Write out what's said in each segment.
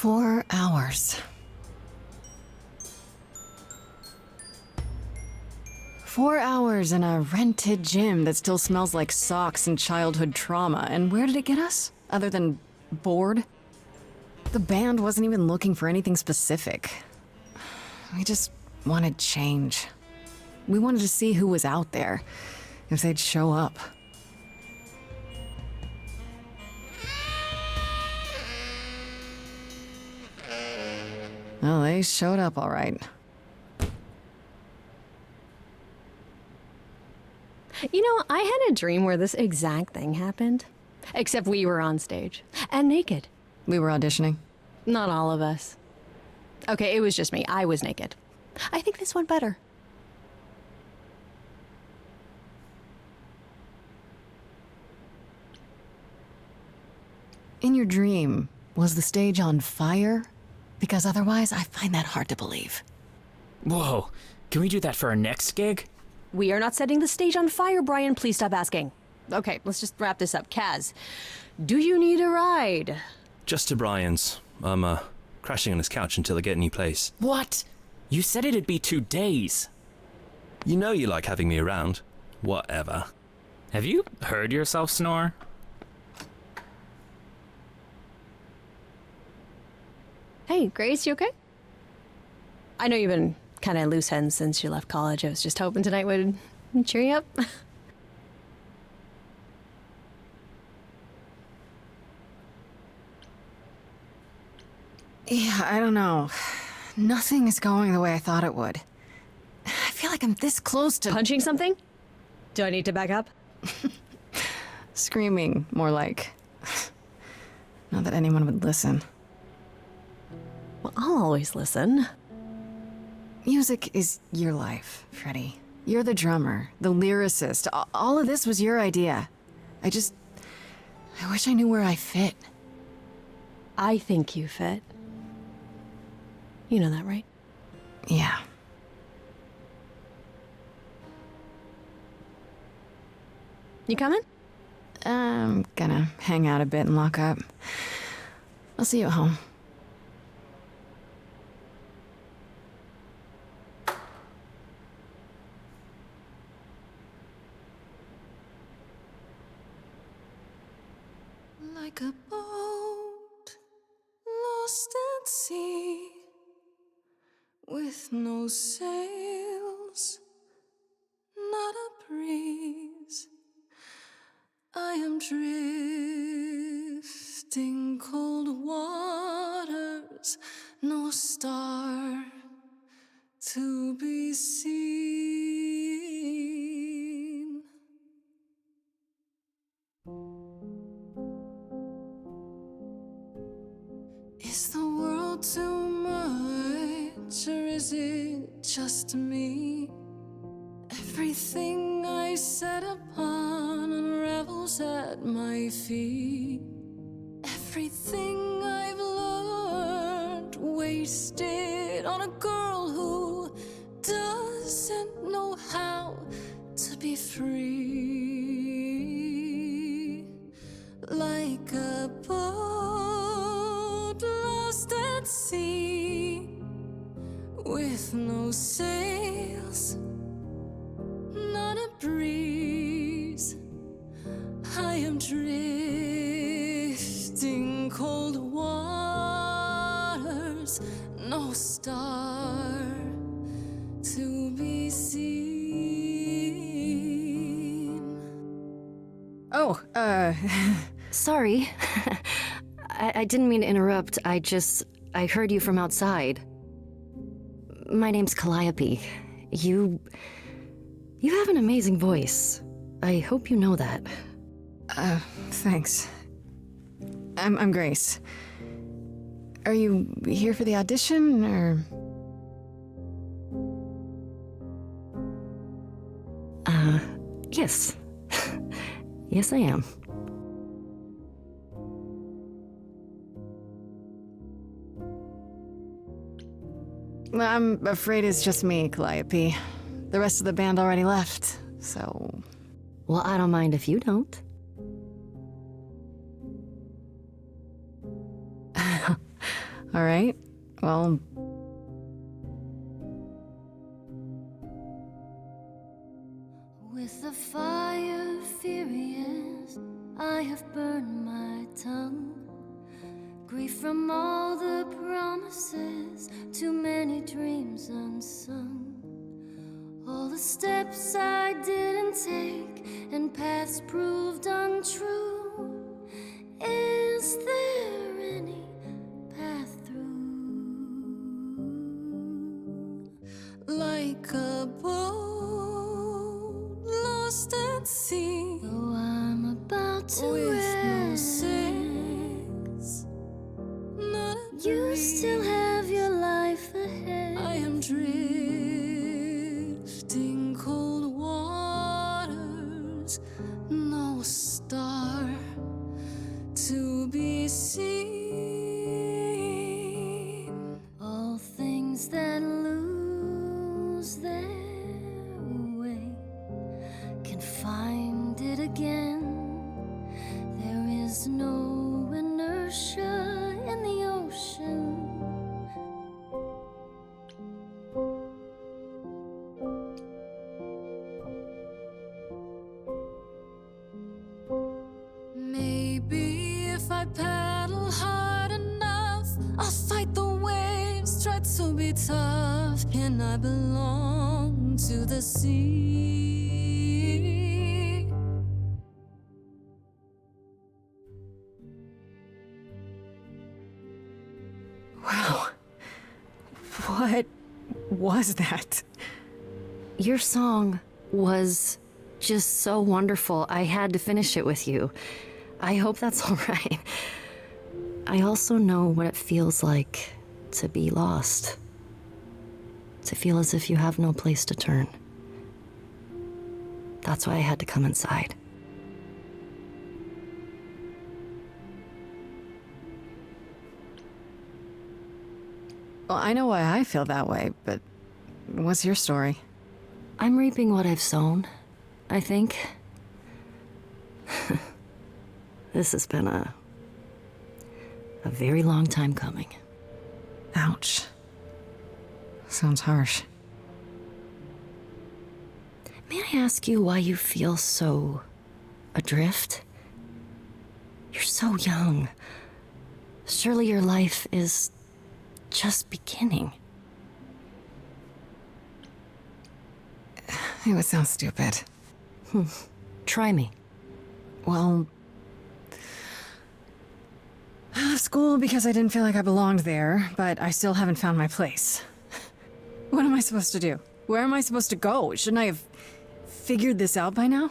4 hours. 4 hours in a rented gym that still smells like socks and childhood trauma, and where did it get us? Other than bored? The band wasn't even looking for anything specific. We just wanted change. We wanted to see who was out there, if they'd show up. Well, they showed up all right. You know, I had a dream where this exact thing happened. Except we were on stage. And naked. We were auditioning. Not all of us. Okay, it was just me. I was naked. I think this went better. In your dream, was the stage on fire? Because otherwise, I find that hard to believe. Whoa, can we do that for our next gig? We are not setting the stage on fire, Brian. Please stop asking. Okay, let's just wrap this up. Kaz, do you need a ride? Just to Brian's. I'm, crashing on his couch until I get a new place. What? You said it'd be 2 days. You know you like having me around. Whatever. Have you heard yourself snore? Hey, Grace, you okay? I know you've been kind of loose ends since you left college. I was just hoping tonight would cheer you up. Yeah, I don't know. Nothing is going the way I thought it would. I feel like I'm this close to Punching something? Do I need to back up? screaming, more like. Not that anyone would listen. Well, I'll always listen. Music is your life, Freddie. You're the drummer, the lyricist. All of this was your idea. I wish I knew where I fit. I think you fit. You know that, right? Yeah. You coming? I'm gonna hang out a bit and lock up. I'll see you at home. Like a boat lost at sea, with no sails, not a breeze. I am drifting cold waters, no star to be seen. Is the world too much, or is it just me? Everything I set upon unravels at my feet. Everything I've learned wasted on a girl who doesn't know how to be free. Like a boat lost at sea, with no sails, not a breeze. I am drifting cold waters, no star to be seen. Oh, Sorry. I didn't mean to interrupt. I heard you from outside. My name's Calliope. You have an amazing voice. I hope you know that. thanks. I'm Grace. Are you here for the audition, or? Yes. Yes, I am. Well, I'm afraid it's just me, Calliope. The rest of the band already left, so... Well, I don't mind if you don't. All right. Well, with the fire furious, I have burned my tongue. Grief from all the promises, too many dreams unsung. All the steps I didn't take and paths proved untrue. Is there any path through? Like a boat lost at sea, though I'm about to with no sails, not a you breeze. Still have your life ahead. I am drifting cold waters, no star to be seen. All things that lose their way can find it again. There is no inertia in the ocean. Maybe if I paddle hard enough, I'll fight the waves, try to be tough. Can I belong to the sea? wow. What was that? Your song was just so wonderful. I had to finish it with you. I hope that's all right. I also know what it feels like to be lost. To feel as if you have no place to turn. That's why I had to come inside. Well, I know why I feel that way, but what's your story? I'm reaping what I've sown, I think. This has been a very long time coming. Ouch. Sounds harsh. May I ask you why you feel so adrift? You're so young. Surely your life is just beginning. It would sound stupid. Try me. Well, I left school because I didn't feel like I belonged there, but I still haven't found my place. What am I supposed to do? Where am I supposed to go? Shouldn't I have figured this out by now?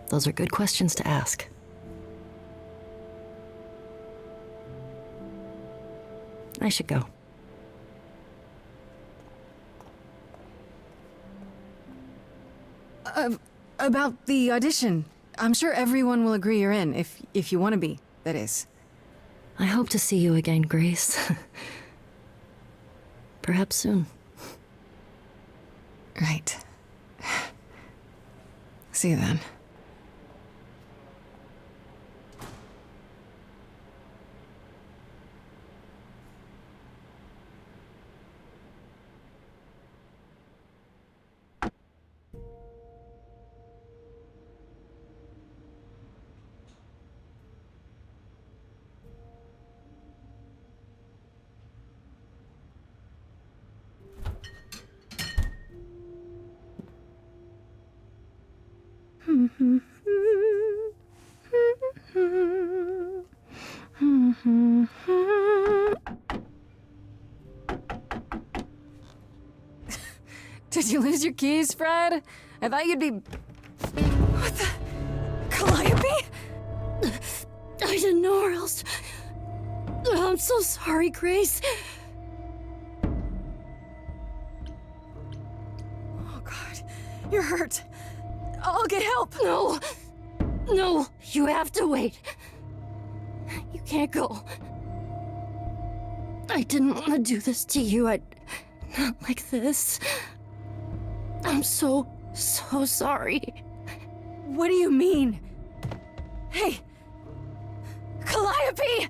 Those are good questions to ask. I should go. About the audition. I'm sure everyone will agree you're in, if you want to be, that is. I hope to see you again, Grace. Perhaps soon. Right. See you then. Did you lose your keys, Fred? I thought you'd be... What the... Calliope? I didn't know or else... I'm so sorry, Grace. Oh, God. You're hurt. I'll get help. No. No, you have to wait. You can't go. I didn't want to do this to you. Not like this. I'm so sorry. What do you mean? Hey! Calliope! Calliope!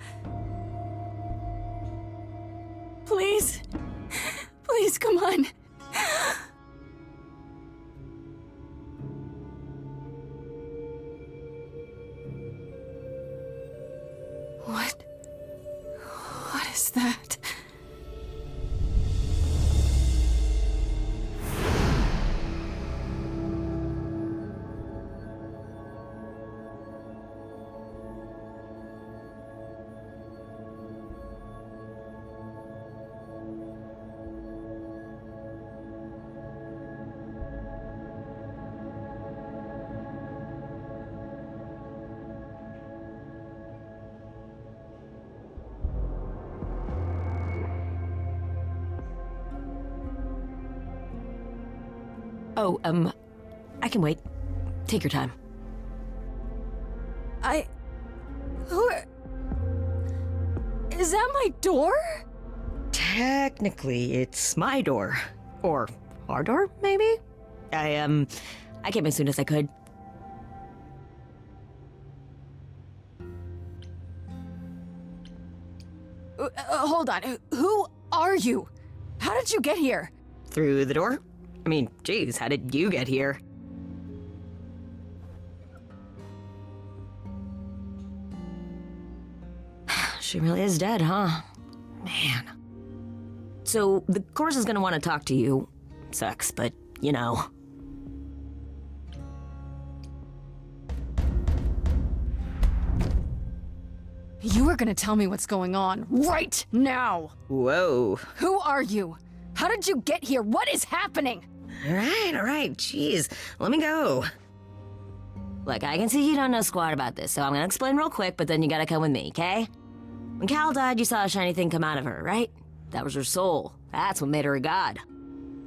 Please. Please, come on. What is that? Oh, I can wait. Take your time. Is that my door? Technically, it's my door. Or our door, maybe? I came as soon as I could. Hold on. Who are you? How did you get here? Through the door? I mean, geez, how did you get here? She really is dead, huh? Man. So, the course is gonna want to talk to you. Sucks, but, you know. You are gonna tell me what's going on right now! Whoa. Who are you? How did you get here? What is happening? All right, jeez. Let me go. Look, I can see you don't know squat about this, so I'm gonna explain real quick, but then you gotta come with me, okay? When Cal died, you saw a shiny thing come out of her, right? That was her soul. That's what made her a god.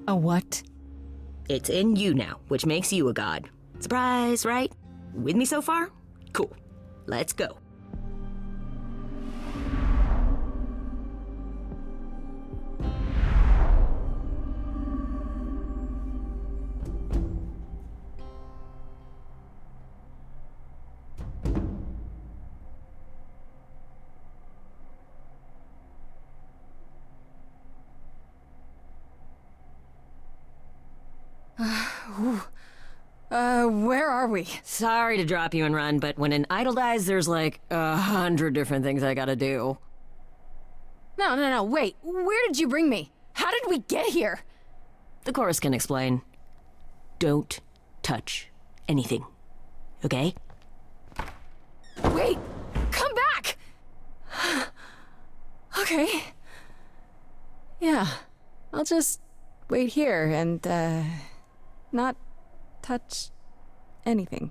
A what? It's in you now, which makes you a god. Surprise, right? With me so far? Cool. Let's go. Where are we? Sorry to drop you and run, but when an idol dies, there's like 100 different things I gotta do. No, wait. Where did you bring me? How did we get here? The chorus can explain. Don't touch anything, okay? Wait! Come back! Okay. Yeah, I'll just wait here and, not touch anything.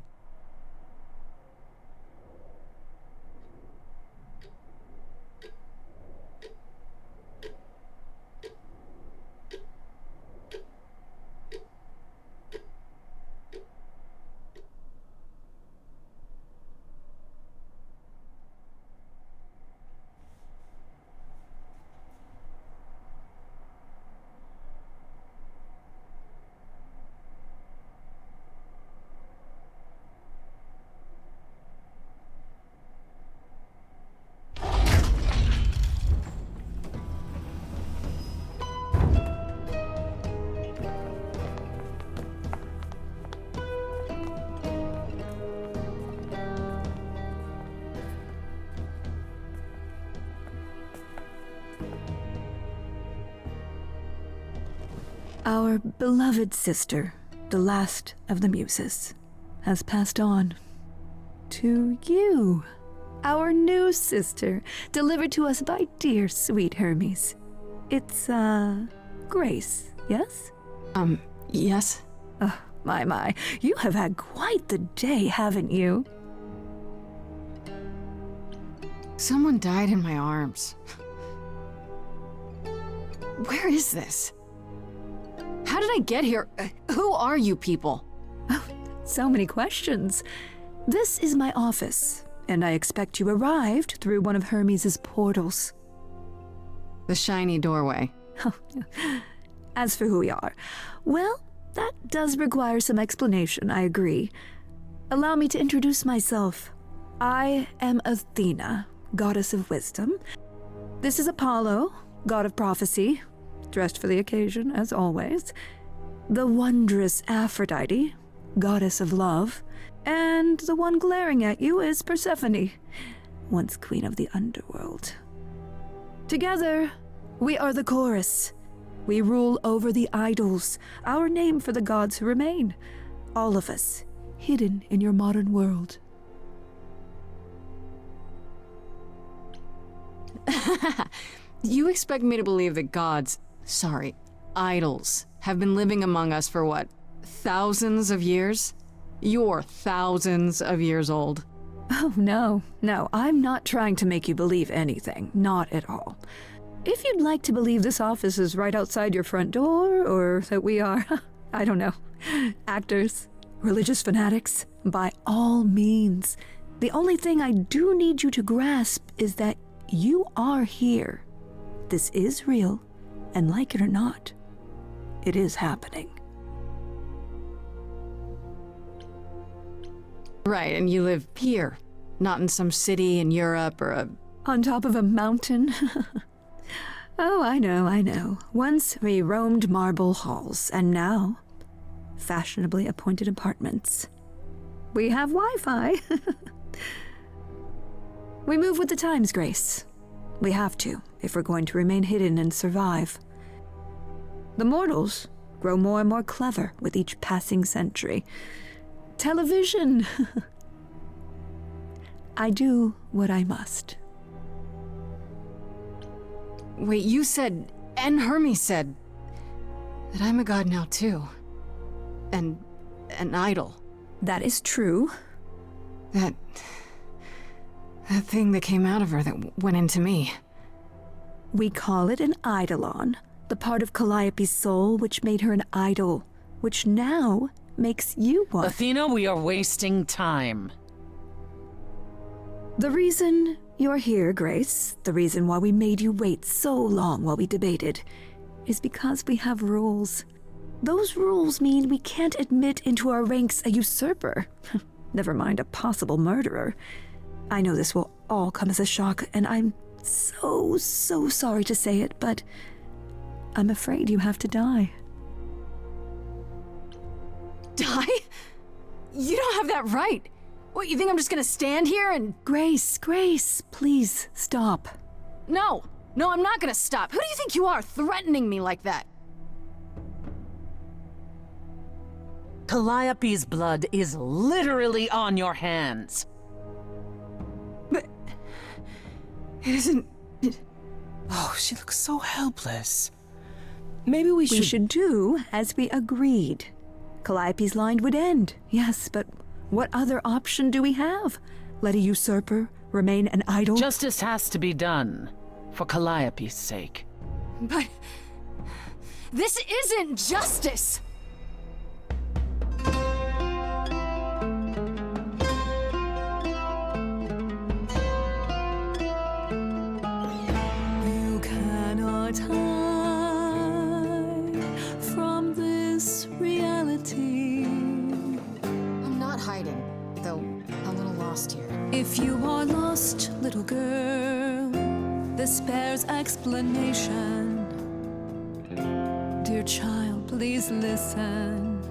Our beloved sister, the last of the Muses, has passed on to you, our new sister, delivered to us by dear sweet Hermes. It's, Grace, yes? Yes? My, you have had quite the day, haven't you? Someone died in my arms. Where is this? How did I get here? Who are you people? Oh, so many questions. This is my office, and I expect you arrived through one of Hermes' portals. The shiny doorway. As for who we are, well, that does require some explanation, I agree. Allow me to introduce myself. I am Athena, goddess of wisdom. This is Apollo, god of prophecy, dressed for the occasion, as always. The wondrous Aphrodite, goddess of love. And the one glaring at you is Persephone, once queen of the underworld. Together, we are the chorus. We rule over the idols, our name for the gods who remain. All of us, hidden in your modern world. You expect me to believe that gods, sorry, idols, have been living among us for what, thousands of years? You're thousands of years old. Oh, no, I'm not trying to make you believe anything, not at all. If you'd like to believe this office is right outside your front door, or that we are, I don't know, actors, religious fanatics, by all means. The only thing I do need you to grasp is that you are here. This is real, and like it or not, it is happening. Right, and you live here, not in some city in Europe or a... On top of a mountain? Oh, I know. Once we roamed marble halls, and now, fashionably appointed apartments. We have Wi-Fi. We move with the times, Grace. We have to, if we're going to remain hidden and survive. The mortals grow more and more clever with each passing century. Television! I do what I must. Wait, you said, and Hermes said, that I'm a god now too. And an idol. That is true. That thing that came out of her that went into me. We call it an eidolon, the part of Calliope's soul which made her an idol, which now makes you one. Athena, we are wasting time. The reason you're here, Grace, the reason why we made you wait so long while we debated, is because we have rules. Those rules mean we can't admit into our ranks a usurper, never mind a possible murderer. I know this will all come as a shock, and I'm so sorry to say it, but I'm afraid you have to die. Die? You don't have that right. What, you think I'm just gonna stand here and... Grace, please stop. No, I'm not gonna stop. Who do you think you are, threatening me like that? Calliope's blood is literally on your hands. But... it isn't... Oh, she looks so helpless. Maybe we We should do as we agreed. Calliope's line would end, yes, but what other option do we have? Let a usurper remain an idol? Justice has to be done, for Calliope's sake. But... this isn't justice! You cannot hide from this reality. I'm not hiding, though a little lost here. If you are lost, little girl, this bears explanation. Dear child, please listen.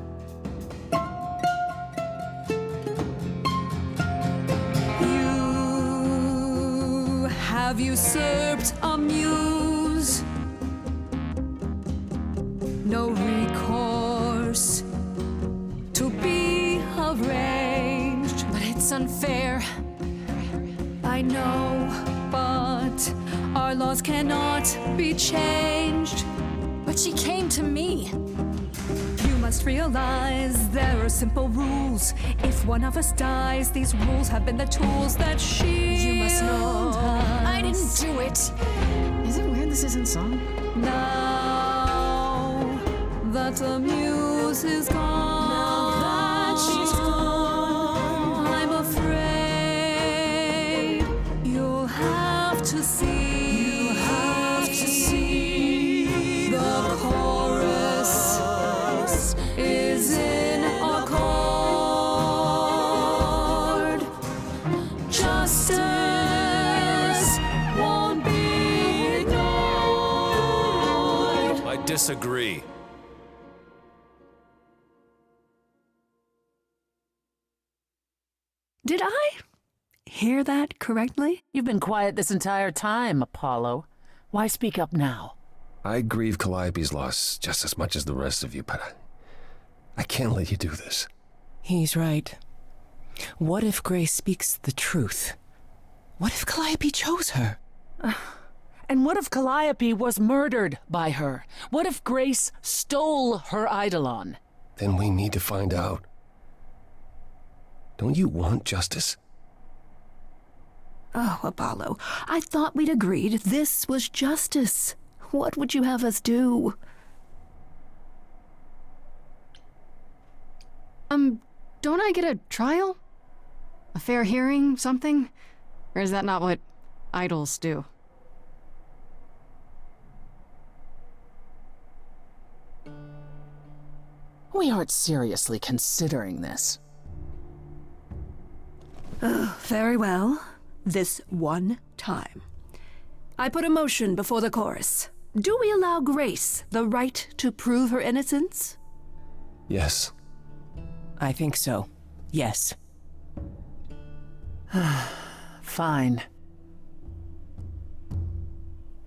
You have usurped a muse. No recourse to be arranged. But it's unfair. I know, but our laws cannot be changed. But she came to me. You must realize there are simple rules. If one of us dies, these rules have been the tools that shield You must know I didn't us. do it. Is it weird this isn't song? Now that the muse is gone, I'm afraid you'll have to see. The chorus is in accord. Justice disagree. Did I hear that correctly? You've been quiet this entire time, Apollo. Why speak up now? I grieve Calliope's loss just as much as the rest of you, but I can't let you do this. He's right. What if Grace speaks the truth? What if Calliope chose her? And what if Calliope was murdered by her? What if Grace stole her Eidolon? Then we need to find out. Don't you want justice? Oh, Apollo, I thought we'd agreed this was justice. What would you have us do? Don't I get a trial? A fair hearing, something? Or is that not what idols do? We aren't seriously considering this. Very well. This one time. I put a motion before the chorus. Do we allow Grace the right to prove her innocence? Yes. I think so. Yes. Fine.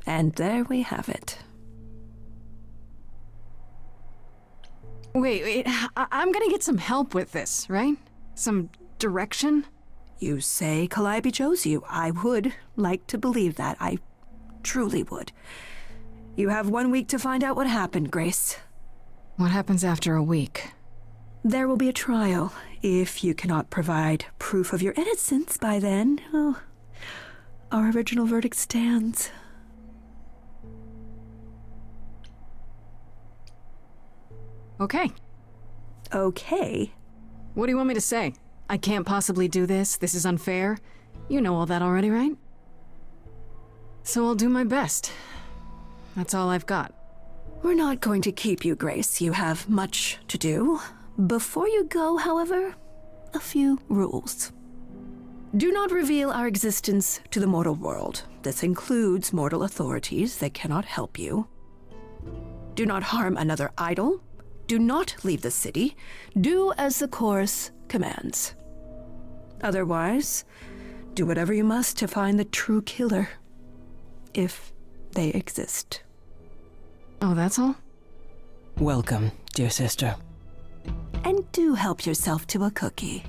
And there we have it. Wait, I'm gonna get some help with this, right? Some direction? You say Calliope chose you. I would like to believe that. I truly would. You have 1 week to find out what happened, Grace. What happens after a week? There will be a trial. If you cannot provide proof of your innocence by then, oh, our original verdict stands. Okay. Okay. What do you want me to say? I can't possibly do this. This is unfair. You know all that already, right? So I'll do my best. That's all I've got. We're not going to keep you, Grace. You have much to do. Before you go, however, a few rules. Do not reveal our existence to the mortal world. This includes mortal authorities that cannot help you. Do not harm another idol. Do not leave the city. Do as the chorus commands. Otherwise, do whatever you must to find the true killer, if they exist. Oh, that's all? Welcome, dear sister. And do help yourself to a cookie.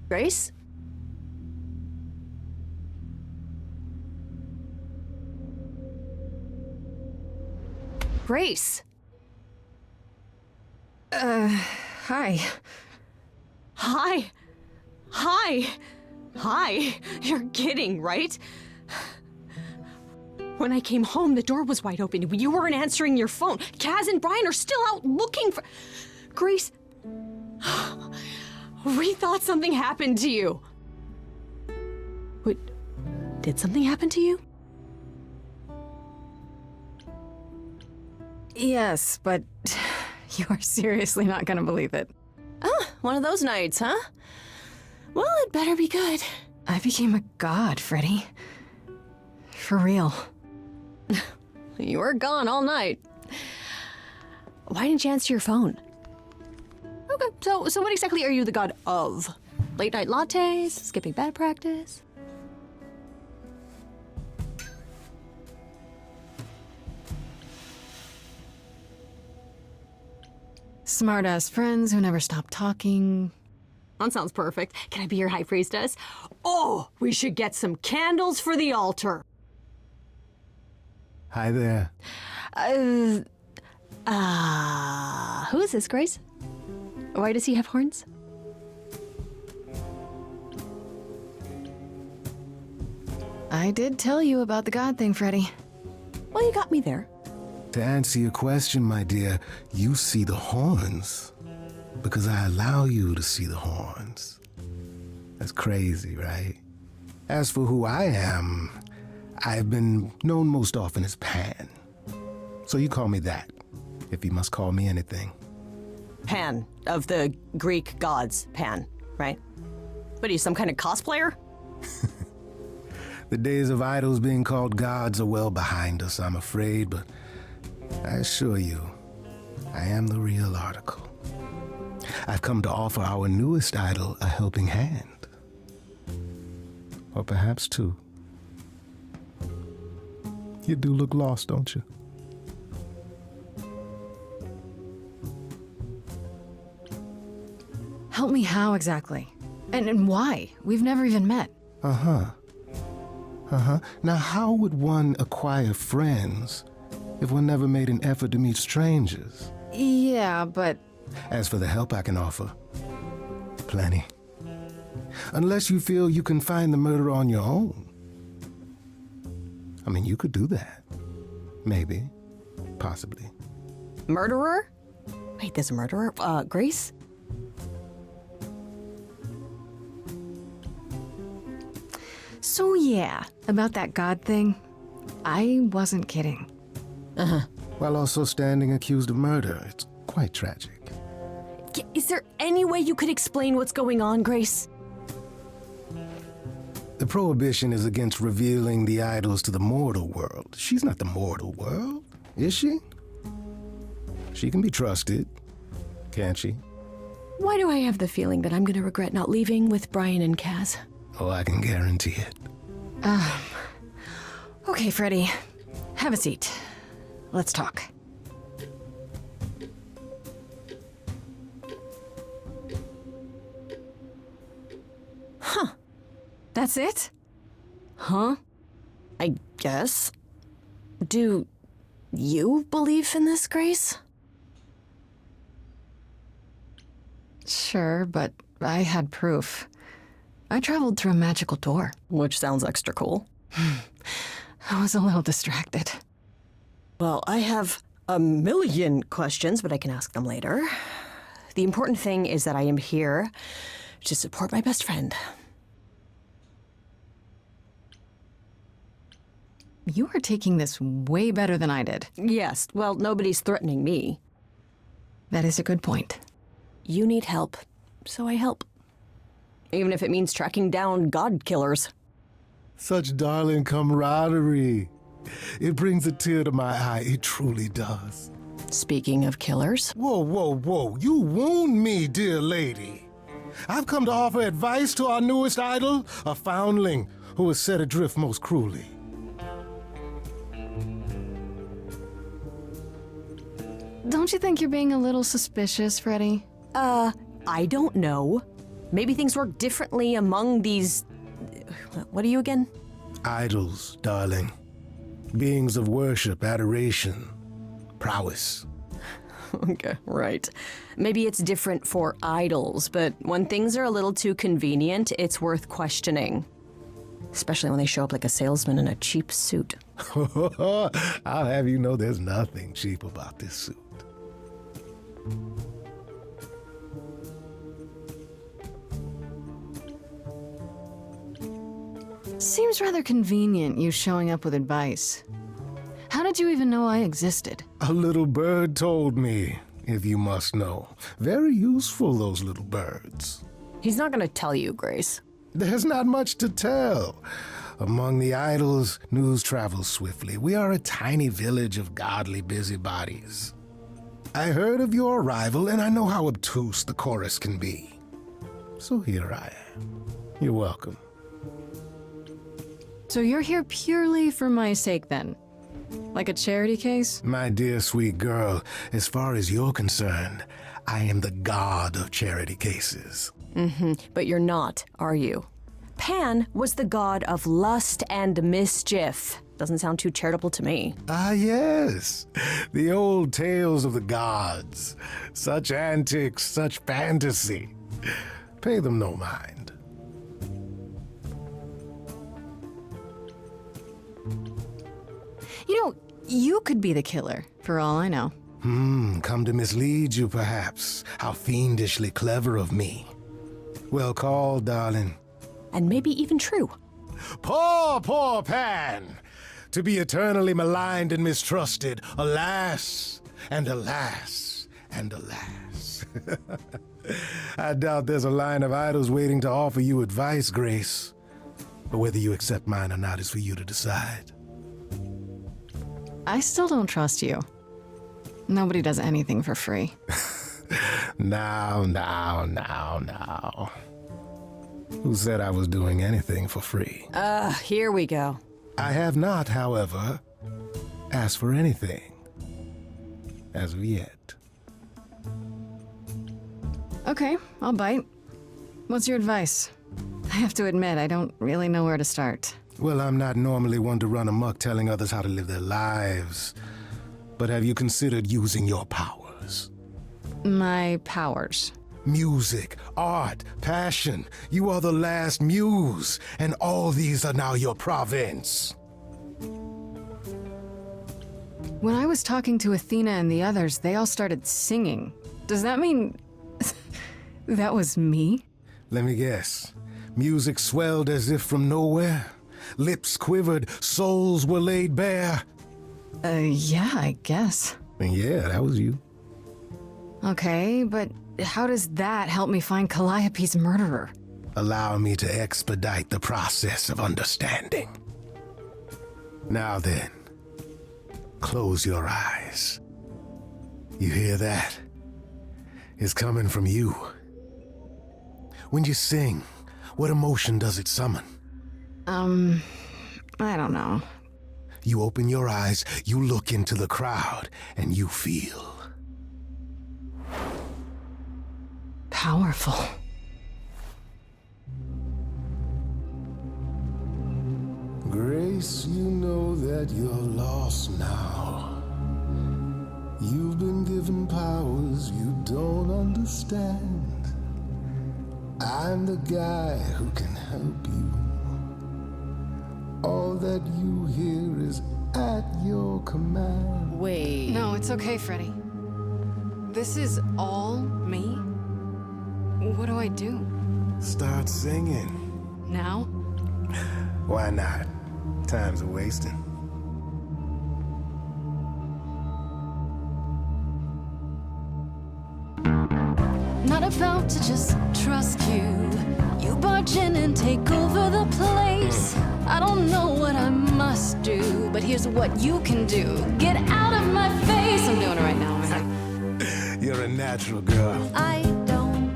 Grace? Grace! Hi. Hi! Hi! Hi! You're kidding, right? When I came home, the door was wide open. You weren't answering your phone. Kaz and Brian are still out looking for... Grace... We thought something happened to you. What? Did something happen to you? Yes, but you are seriously not gonna believe it. Oh, one of those nights, huh? Well, it better be good. I became a god, Freddy. For real. You were gone all night. Why didn't you answer your phone? Okay, so what exactly are you the god of? Late night lattes? Skipping bad practice? Smart-ass friends who never stop talking. That sounds perfect. Can I be your high priestess? Oh, we should get some candles for the altar. Hi there. Who is this, Grace? Why does he have horns? I did tell you about the god thing, Freddy. Well, you got me there. To answer your question, my dear, you see the horns because I allow you to see the horns. That's crazy, right? As for who I am, I've been known most often as Pan. So you call me that, if you must call me anything. Pan, of the Greek gods, Pan, right? What are you, some kind of cosplayer? The days of idols being called gods are well behind us, I'm afraid, but I assure you, I am the real article. I've come to offer our newest idol a helping hand. Or perhaps two. You do look lost, don't you? Help me how exactly? And why? We've never even met. Now, how would one acquire friends if one never made an effort to meet strangers? Yeah, but... As for the help I can offer, plenty. Unless you feel you can find the murderer on your own. I mean, you could do that. Maybe. Possibly. Murderer? Wait, there's a murderer? Grace? So yeah, about that god thing, I wasn't kidding. While also standing accused of murder, it's quite tragic. Is there any way you could explain what's going on, Grace? The prohibition is against revealing the idols to the mortal world. She's not the mortal world, is she? She can be trusted, can't she? Why do I have the feeling that I'm gonna regret not leaving with Brian and Kaz? Oh, I can guarantee it. Okay, Freddy. Have a seat. Let's talk. Huh. That's it? Huh? I guess. Do you believe in this, Grace? Sure, but I had proof. I traveled through a magical door. Which sounds extra cool. I was a little distracted. Well, I have a million questions, but I can ask them later. The important thing is that I am here to support my best friend. You are taking this way better than I did. Yes, well, nobody's threatening me. That is a good point. You need help, so I help. Even if it means tracking down god killers. Such darling camaraderie. It brings a tear to my eye. It truly does. Speaking of killers. Whoa. You wound me, dear lady. I've come to offer advice to our newest idol, a foundling who was set adrift most cruelly. Don't you think you're being a little suspicious, Freddy? I don't know. Maybe things work differently among these... What are you again? Idols, darling. Beings of worship, adoration, prowess. Okay, right. Maybe it's different for idols, but when things are a little too convenient, it's worth questioning. Especially when they show up like a salesman in a cheap suit. I'll have you know there's nothing cheap about this suit. Seems rather convenient, you showing up with advice. How did you even know I existed? A little bird told me, if you must know. Very useful, those little birds. He's not gonna tell you, Grace. There's not much to tell. Among the idols, news travels swiftly. We are a tiny village of godly busybodies. I heard of your arrival, and I know how obtuse the chorus can be. So here I am. You're welcome. So you're here purely for my sake, then? Like a charity case? My dear sweet girl, as far as you're concerned, I am the god of charity cases. But you're not, are you? Pan was the god of lust and mischief. Doesn't sound too charitable to me. Ah, yes. The old tales of the gods. Such antics, such fantasy. Pay them no mind. You know, you could be the killer, for all I know. Come to mislead you, perhaps. How fiendishly clever of me. Well called, darling. and maybe even true. Poor, poor Pan! To be eternally maligned and mistrusted. Alas, and alas, and alas. I doubt there's a line of idols waiting to offer you advice, Grace. But whether you accept mine or not is for you to decide. I still don't trust you. Nobody does anything for free. Now. Who said I was doing anything for free? Here we go. I have not, however, asked for anything. As of yet. Okay, I'll bite. What's your advice? I have to admit, I don't really know where to start. Well, I'm not normally one to run amok telling others how to live their lives. But have you considered using your powers? My powers. Music, art, passion. You are the last muse, and all these are now your province. When I was talking to Athena and the others, they all started singing. Does that mean that was me? Let me guess. Music swelled as if from nowhere. Lips quivered, souls were laid bare. Yeah, I guess. And yeah, that was you. Okay, but how does that help me find Calliope's murderer? Allow me to expedite the process of understanding. Now then, close your eyes. You hear that? It's coming from you. When you sing, what emotion does it summon? I don't know. You open your eyes, you look into the crowd, and you feel powerful. Grace, you know that you're lost now. You've been given powers you don't understand. I'm the guy who can help you. All that you hear is at your command. Wait. No, it's okay, Freddy. This is all me? What do I do? Start singing. Now? Why not? Time's a wasting. Not about to just trust you. You barge in and take over the place. I don't know what I must do, but here's what you can do. Get out of my face. I'm doing it right now, man. You're a natural girl. I don't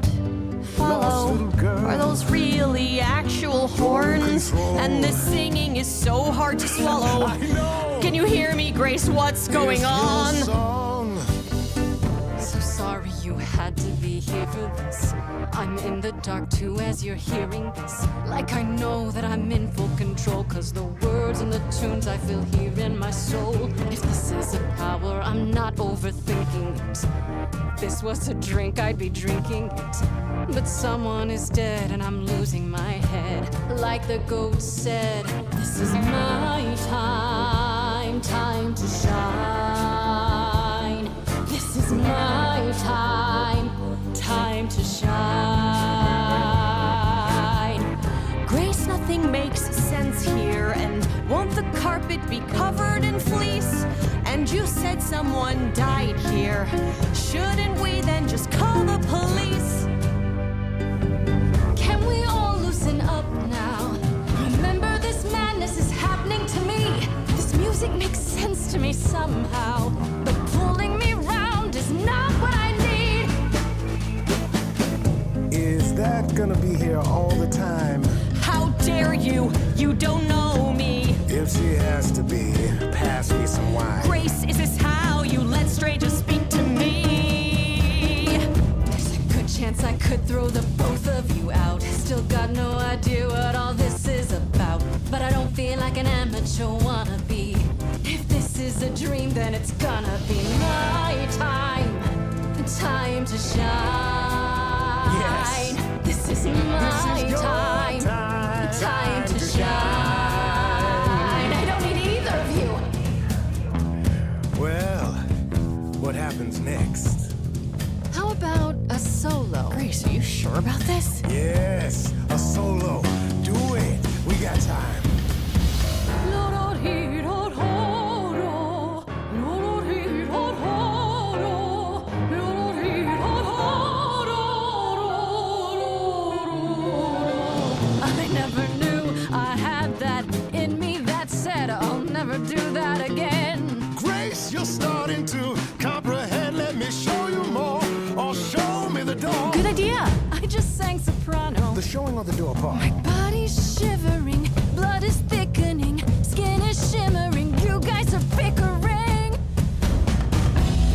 Lost follow. little girl. Are those really actual horns? Control. And this singing is so hard to swallow. I know. Can you hear me, Grace? What's going It's on? your song. So sorry you had to be here for this. I'm in the dark too as you're hearing this. Like I know that I'm in full control, cause the words and the tunes I feel here in my soul. If this is a power, I'm not overthinking it. If this was a drink, I'd be drinking it. But someone is dead and I'm losing my head. Like the goat said, this is my time, time to shine. This is my time, time to shine. Grace, nothing makes sense here. And won't the carpet be covered in fleece? And you said someone died here. Shouldn't we then just call the police? Can we all loosen up now? Remember, this madness is happening to me. This music makes sense to me somehow. But pulling me round is not what I need. Is that gonna be here all the time? How dare you? You don't know me. If she has to be, pass me some wine. Grace, is this how you let strangers speak to me? There's a good chance I could throw the both of you out. Still got no idea what all this is about. But I don't feel like an amateur wannabe. If this is a dream, then it's gonna be my time. Time to shine. Yes. This is my your time. Time to shine. I don't need either of you. Well, what happens next? How about a solo? Grace, are you sure about this? Yes, a solo. Do got time. I never knew I had that in me that said I'll never do that again. Grace, you're starting to comprehend. Let me show you more, or show me the door. Good idea. I just sang soprano. The showing or the door part? My body's shivering, blood is thickening, skin is shimmering. You guys are bickering.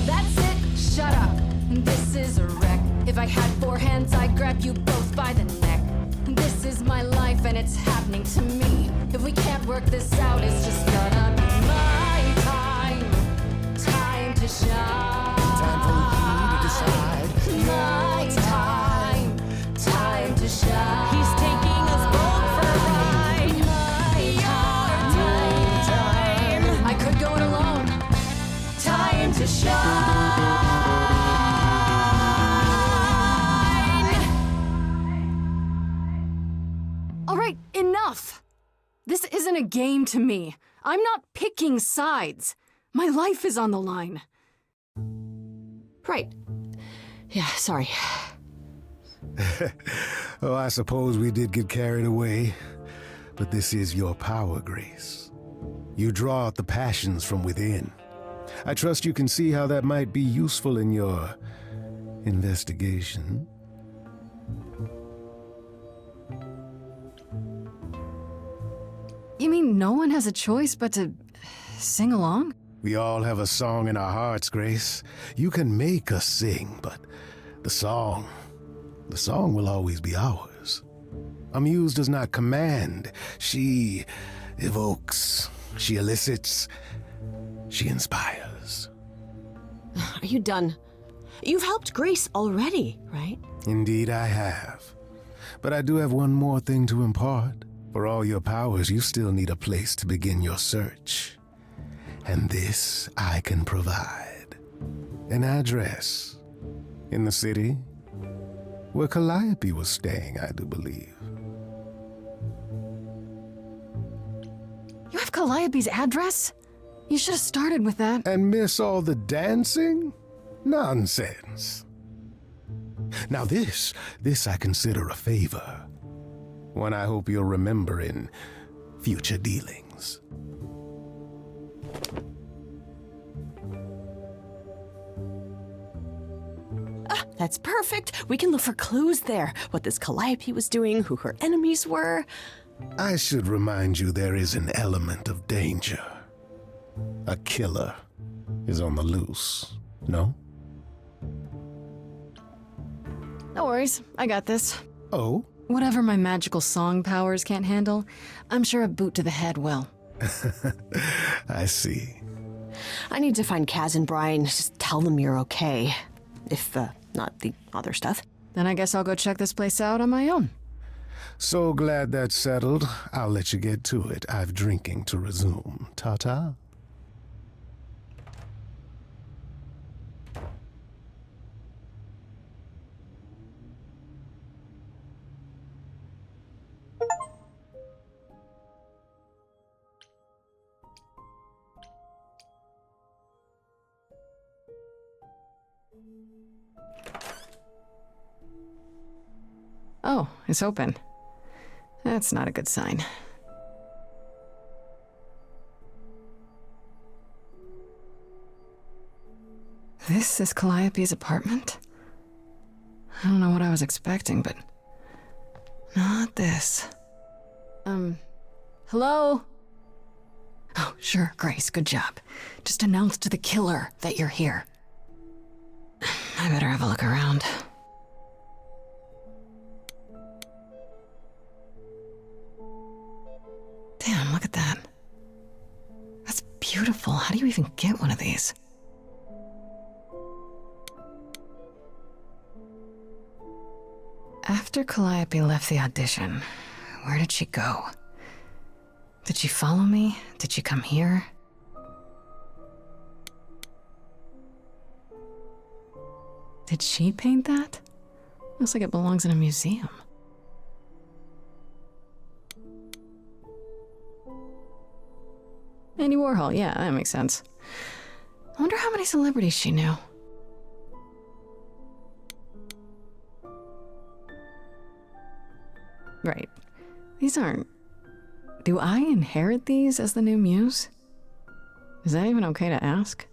That's it. Shut up. This is a wreck. If I had 4 hands, I'd grab you both by the neck. This is my life and it's happening to me. If we can't work this out, it's just gonna be my time. Time to shine. Time for you to decide. My time. Time to shine. He's taking us both for a ride. My time. I could go it alone. Time to shine. All right, enough! This isn't a game to me. I'm not picking sides. My life is on the line. Right. Yeah, sorry. Oh, I suppose we did get carried away. But this is your power, Grace. You draw out the passions from within. I trust you can see how that might be useful in your investigation. You mean no one has a choice but to sing along? We all have a song in our hearts, Grace. You can make us sing, but the song will always be ours. A muse does not command. She evokes, she elicits, she inspires. Are you done? You've helped Grace already, right? Indeed I have. But I do have one more thing to impart. For all your powers, you still need a place to begin your search. And this I can provide. An address in the city where Calliope was staying, I do believe. You have Calliope's address? You should have started with that. And miss all the dancing? Nonsense. Now this I consider a favor. One I hope you'll remember in future dealings. That's perfect. We can look for clues there. What this Calliope was doing, who her enemies were. I should remind you there is an element of danger. A killer is on the loose, no? No worries, I got this. Oh? Whatever my magical song powers can't handle, I'm sure a boot to the head will. I see. I need to find Kaz and Brian. Just tell them you're okay. If, not the other stuff. Then I guess I'll go check this place out on my own. So glad that's settled. I'll let you get to it. I've drinking to resume. Ta-ta. Oh, it's open. That's not a good sign. This is Calliope's apartment? I don't know what I was expecting, but not this. Hello? Oh, sure, Grace, good job. Just announce to the killer that you're here. I better have a look around. Damn, look at that. That's beautiful. How do you even get one of these? After Calliope left the audition, where did she go? Did she follow me? Did she come here? Did she paint that? Looks like it belongs in a museum. Andy Warhol, yeah, that makes sense. I wonder how many celebrities she knew. Right. These aren't... Do I inherit these as the new muse? Is that even okay to ask?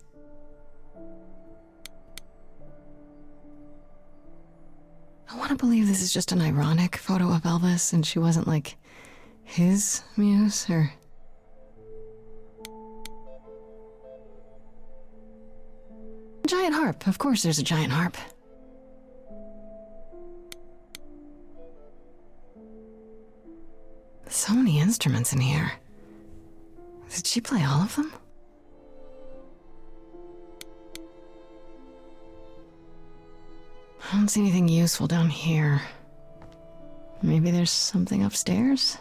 I want to believe this is just an ironic photo of Elvis and she wasn't like his muse or... Giant harp. Of course there's a giant harp. So many instruments in here. Did she play all of them? I don't see anything useful down here. Maybe there's something upstairs?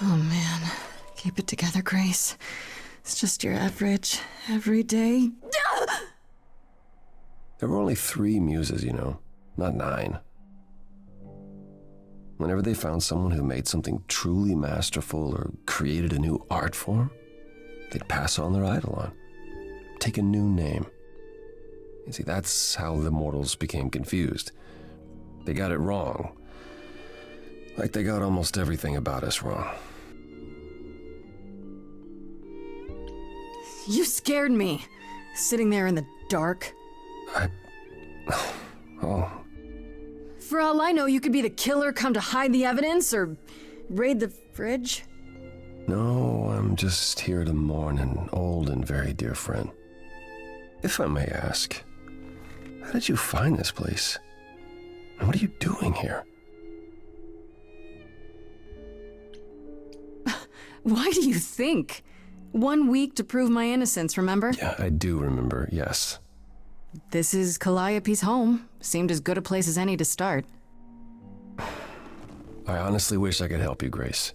Oh man, keep it together, Grace. It's just your average, everyday... There were only 3 muses, you know, not 9. Whenever they found someone who made something truly masterful or created a new art form, they'd pass on their eidolon, take a new name. You see, that's how the mortals became confused. They got it wrong. Like they got almost everything about us wrong. You scared me, sitting there in the dark. Oh. For all I know, you could be the killer come to hide the evidence or raid the fridge. No, I'm just here to mourn an old and very dear friend. If I may ask, how did you find this place? And what are you doing here? Why do you think? 1 week to prove my innocence, remember? Yeah, I do remember, yes. This is Calliope's home. Seemed as good a place as any to start. I honestly wish I could help you, Grace.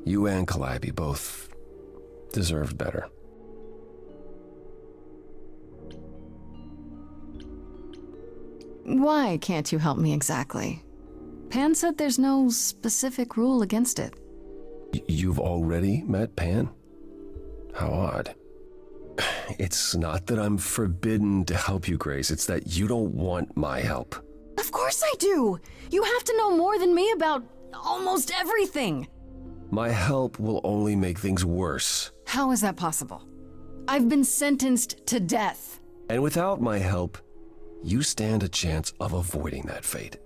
You and Calliope both deserved better. Why can't you help me exactly? Pan said there's no specific rule against it. You've already met Pan? How odd. It's not that I'm forbidden to help you, Grace. It's that you don't want my help. Of course I do! You have to know more than me about almost everything! My help will only make things worse. How is that possible? I've been sentenced to death. And without my help, you stand a chance of avoiding that fate.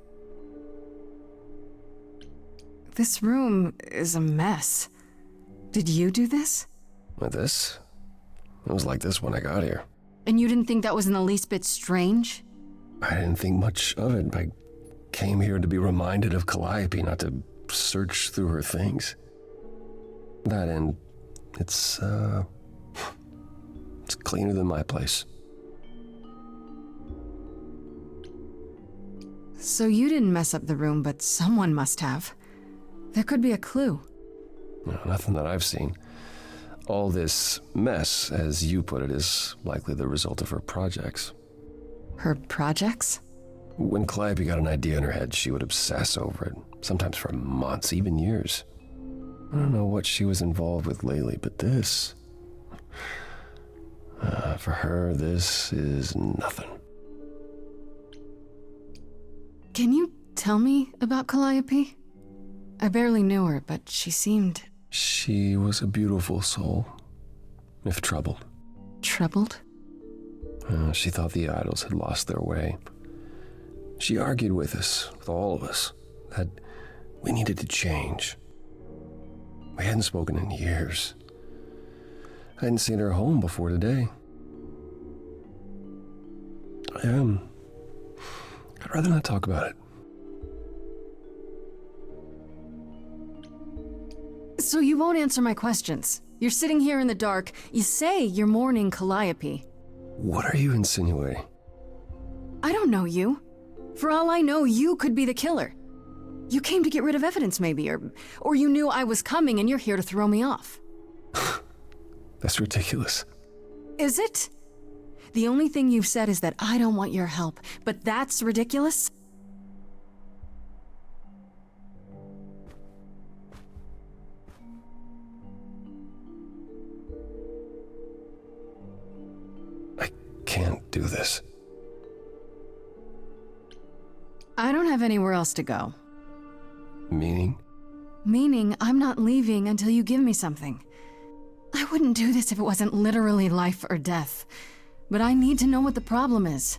This room is a mess. Did you do this? With this? It was like this when I got here. And you didn't think that was in the least bit strange? I didn't think much of it. I came here to be reminded of Calliope, not to search through her things. That and it's cleaner than my place. So you didn't mess up the room, but someone must have. There could be a clue. No, nothing that I've seen. All this mess, as you put it, is likely the result of her projects. Her projects? When Calliope got an idea in her head, she would obsess over it, sometimes for months, even years. I don't know what she was involved with lately, but this... for her, this is nothing. Can you tell me about Calliope? I barely knew her, but she seemed... She was a beautiful soul, if troubled. Troubled? She thought the idols had lost their way. She argued with us, with all of us, that we needed to change. We hadn't spoken in years. I hadn't seen her home before today. I'd rather not talk about it. So you won't answer my questions. You're sitting here in the dark. You say you're mourning Calliope. What are you insinuating? I don't know you. For all I know, you could be the killer. You came to get rid of evidence, maybe, or you knew I was coming and you're here to throw me off. That's ridiculous. Is it? The only thing you've said is that I don't want your help, but that's ridiculous? I can't do this. I don't have anywhere else to go. Meaning? Meaning I'm not leaving until you give me something. I wouldn't do this if it wasn't literally life or death. But I need to know what the problem is.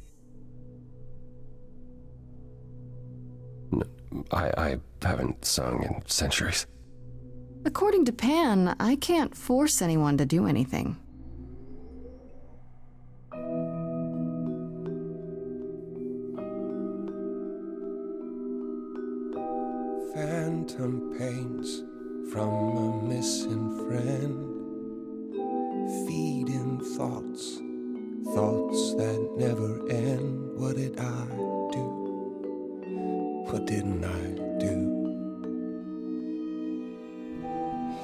I haven't sung in centuries. According to Pan, I can't force anyone to do anything. Phantom pains from a missing friend, feeding thoughts, thoughts that never end. What did I do? What didn't I do?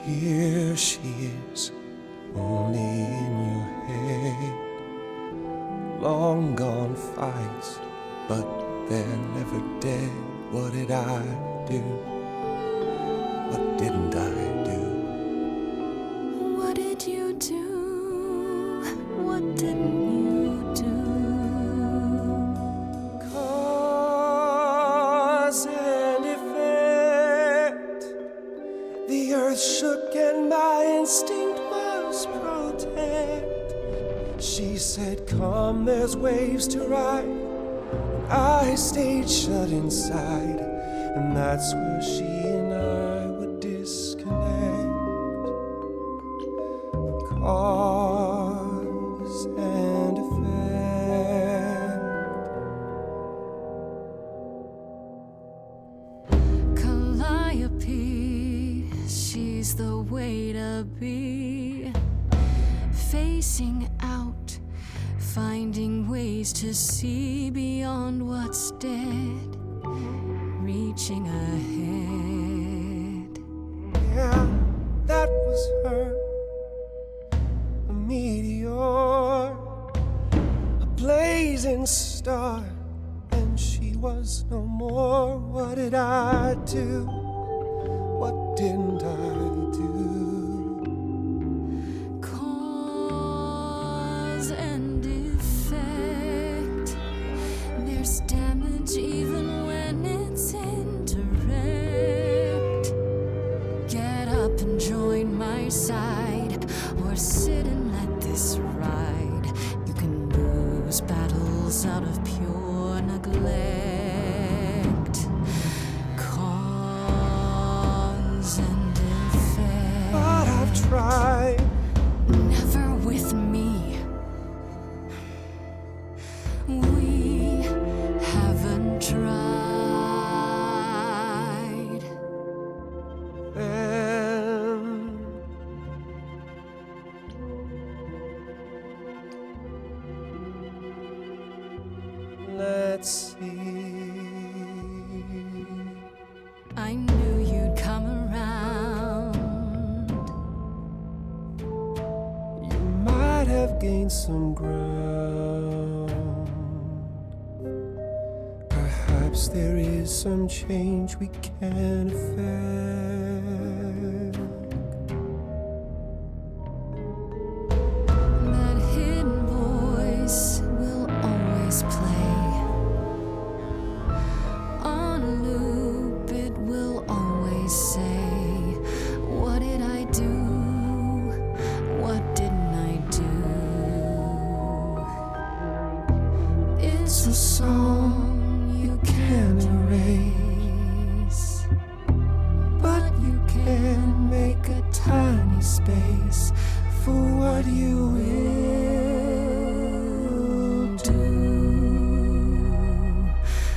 Here she is, only in your head. Long gone fights, but they're never dead. What did I do? What didn't I do? What did you do? What didn't you do? Cause and effect. The earth shook and my instinct was protect. She said, come, there's waves to ride. I stayed shut inside, and that's where she and I would disconnect. Cause and effect. Calliope, she's the way to be. Facing out, finding ways to see beyond what's dead, reaching ahead. Yeah, that was her. A meteor, a blazing star, and she was no more. What did I do? What didn't I do? Cause and effect. There's damage even when it's indirect. Get up and join my side, or sit and let this ride. You can lose battles out of pure neglect. Cause and effect. But I've tried. Never with me. We haven't tried. Then let's see. I knew you'd come around. You might have gained some ground. Perhaps there is some change we can affect. That hidden voice will always play. On a loop, it will always say, what did I do? What didn't I do? It's a song you can't erase, but you can make a tiny space for what you will do.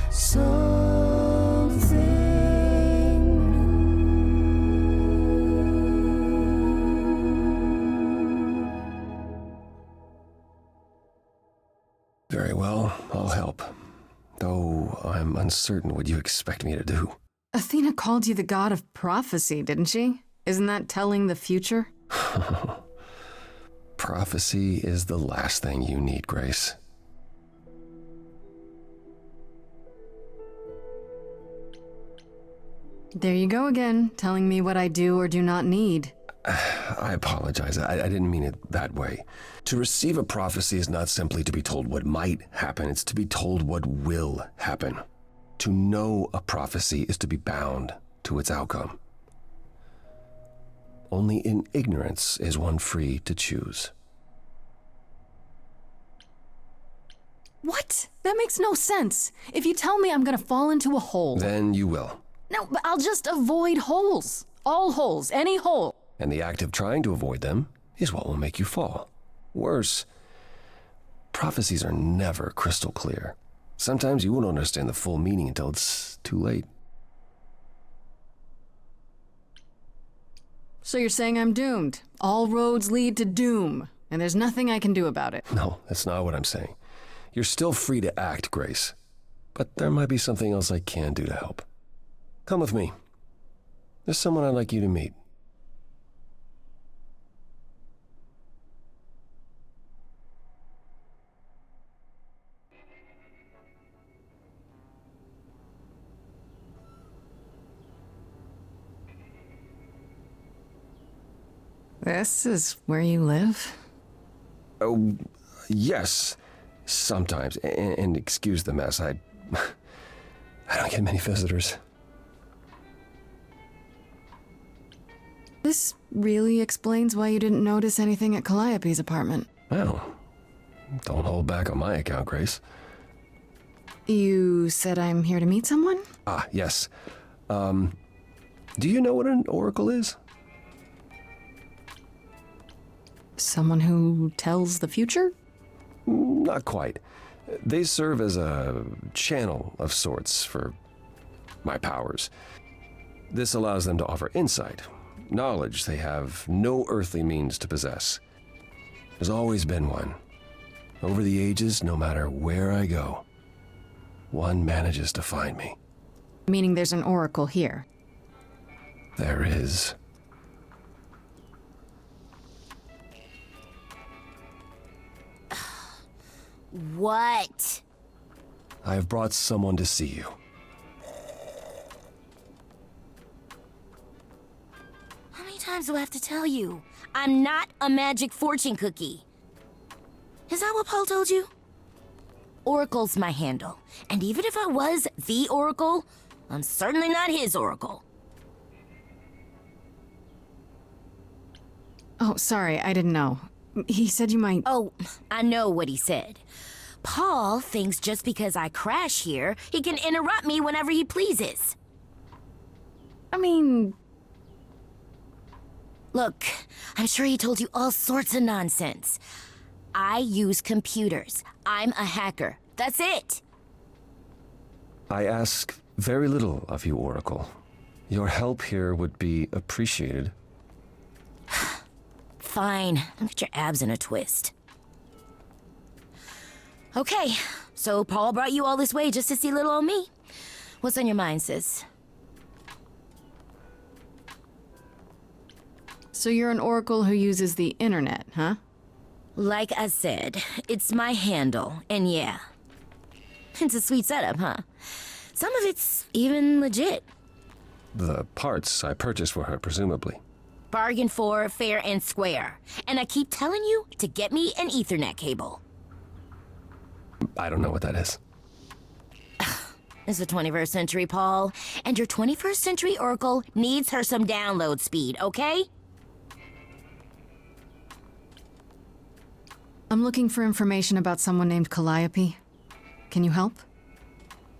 Something new. Very well, I'll help. Though I'm uncertain what you expect me to do. Athena called you the god of prophecy, didn't she? Isn't that telling the future? Prophecy is the last thing you need, Grace. There you go again, telling me what I do or do not need. I apologize. I didn't mean it that way. To receive a prophecy is not simply to be told what might happen, it's to be told what will happen. To know a prophecy is to be bound to its outcome. Only in ignorance is one free to choose. What? That makes no sense. If you tell me I'm gonna fall into a hole... Then you will. No, but I'll just avoid holes. All holes, any hole. And the act of trying to avoid them is what will make you fall. Worse, prophecies are never crystal clear. Sometimes you won't understand the full meaning until it's too late. So you're saying I'm doomed. All roads lead to doom, and there's nothing I can do about it. No, that's not what I'm saying. You're still free to act, Grace. But there might be something else I can do to help. Come with me. There's someone I'd like you to meet. This is where you live? Oh, yes. Sometimes. And excuse the mess. I don't get many visitors. This really explains why you didn't notice anything at Calliope's apartment. Well, don't hold back on my account, Grace. You said I'm here to meet someone? Ah, yes. Do you know what an oracle is? Someone who tells the future? Not quite. They serve as a channel of sorts for my powers. This allows them to offer insight, knowledge they have no earthly means to possess. There's always been one. Over the ages, no matter where I go, one manages to find me. Meaning there's an oracle here. There is. What? I have brought someone to see you. How many times do I have to tell you? I'm not a magic fortune cookie. Is that what Paul told you? Oracle's my handle. And even if I was the Oracle, I'm certainly not his Oracle. Oh, sorry, I didn't know. He said you might... Oh, I know what he said. Paul thinks just because I crash here, he can interrupt me whenever he pleases. I mean... Look, I'm sure he told you all sorts of nonsense. I use computers. I'm a hacker. That's it. I ask very little of you, Oracle. Your help here would be appreciated. Fine. Don't get your abs in a twist. Okay, so Paul brought you all this way just to see little old me. What's on your mind, sis? So you're an oracle who uses the internet, huh? Like I said, it's my handle, and yeah. It's a sweet setup, huh? Some of it's even legit. The parts I purchased for her, presumably. Bargain for, fair and square. And I keep telling you to get me an Ethernet cable. I don't know what that is. It's the 21st century, Paul. And your 21st century Oracle needs her some download speed, okay? I'm looking for information about someone named Calliope. Can you help?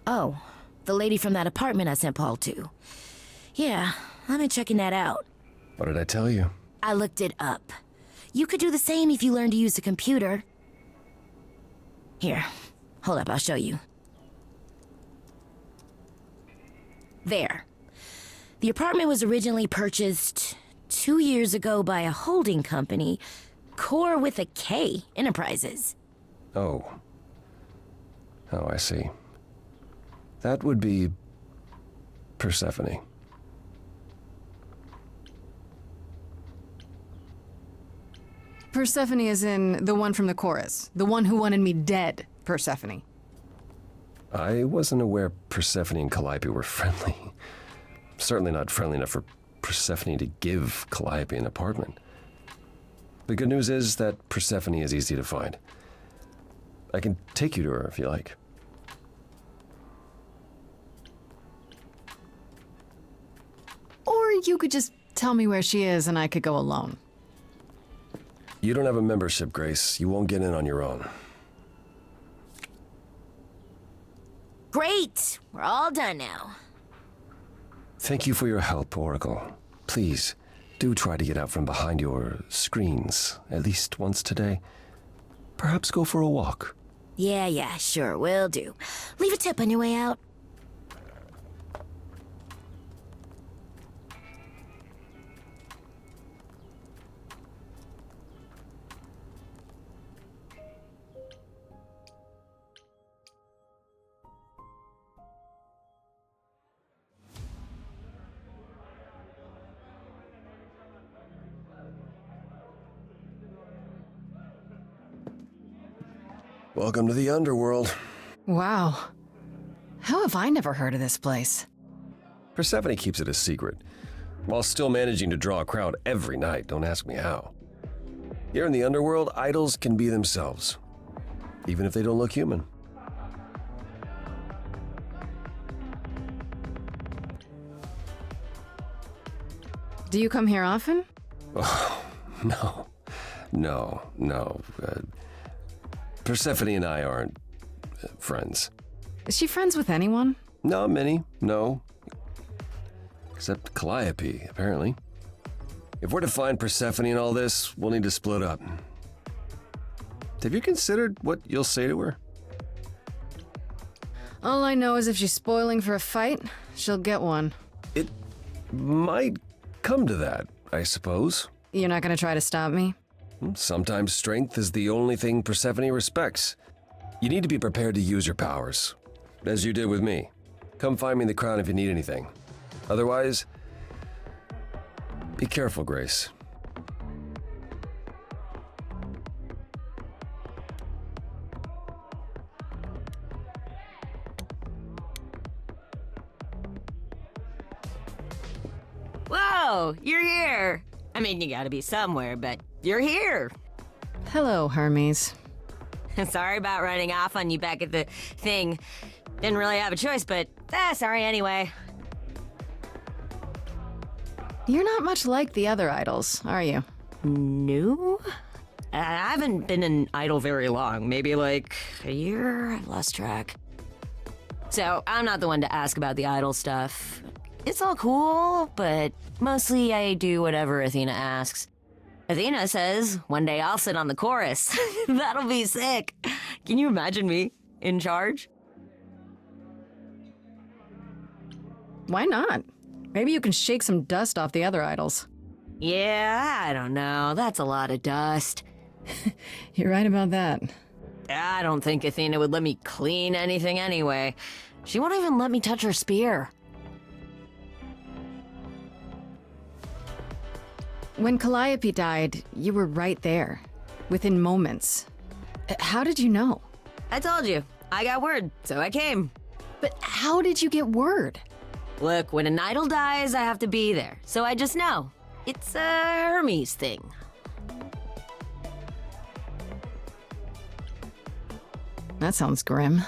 Oh, the lady from that apartment I sent Paul to. Yeah, I've been checking that out. What did I tell you? I looked it up. You could do the same if you learned to use a computer. Here, hold up, I'll show you. There. The apartment was originally purchased 2 years ago by a holding company, Core with a K Enterprises. Oh. Oh, I see. That would be Persephone. Persephone is in the one from the chorus. The one who wanted me dead, Persephone. I wasn't aware Persephone and Calliope were friendly. Certainly not friendly enough for Persephone to give Calliope an apartment. The good news is that Persephone is easy to find. I can take you to her if you like. Or you could just tell me where she is and I could go alone. You don't have a membership, Grace. You won't get in on your own. Great! We're all done now. Thank you for your help, Oracle. Please, do try to get out from behind your screens at least once today. Perhaps go for a walk. Yeah, sure, will do. Leave a tip on your way out. Welcome to the underworld. Wow. How have I never heard of this place? Persephone keeps it a secret, while still managing to draw a crowd every night. Don't ask me how. Here in the underworld, idols can be themselves, even if they don't look human. Do you come here often? Oh, no. Persephone and I aren't friends. Is she friends with anyone? Not many, no. Except Calliope, apparently. If we're to find Persephone in all this, we'll need to split up. Have you considered what you'll say to her? All I know is if she's spoiling for a fight, she'll get one. It might come to that, I suppose. You're not gonna try to stop me? Sometimes strength is the only thing Persephone respects. You need to be prepared to use your powers, as you did with me. Come find me in the crown if you need anything. Otherwise, be careful, Grace. Whoa, you're here. I mean, you gotta be somewhere, but you're here. Hello, Hermes. Sorry about running off on you back at the thing. Didn't really have a choice, but sorry anyway. You're not much like the other idols, are you? No? I haven't been an idol very long. Maybe like a year? I've lost track. So, I'm not the one to ask about the idol stuff. It's all cool, but mostly I do whatever Athena asks. Athena says one day I'll sit on the chorus. That'll be sick. Can you imagine me in charge? Why not? Maybe you can shake some dust off the other idols. Yeah, I don't know. That's a lot of dust. You're right about that. I don't think Athena would let me clean anything anyway. She won't even let me touch her spear. When Calliope died, you were right there, within moments. How did you know? I told you. I got word, so I came. But how did you get word? Look, when an idol dies, I have to be there, so I just know. It's a Hermes thing. That sounds grim.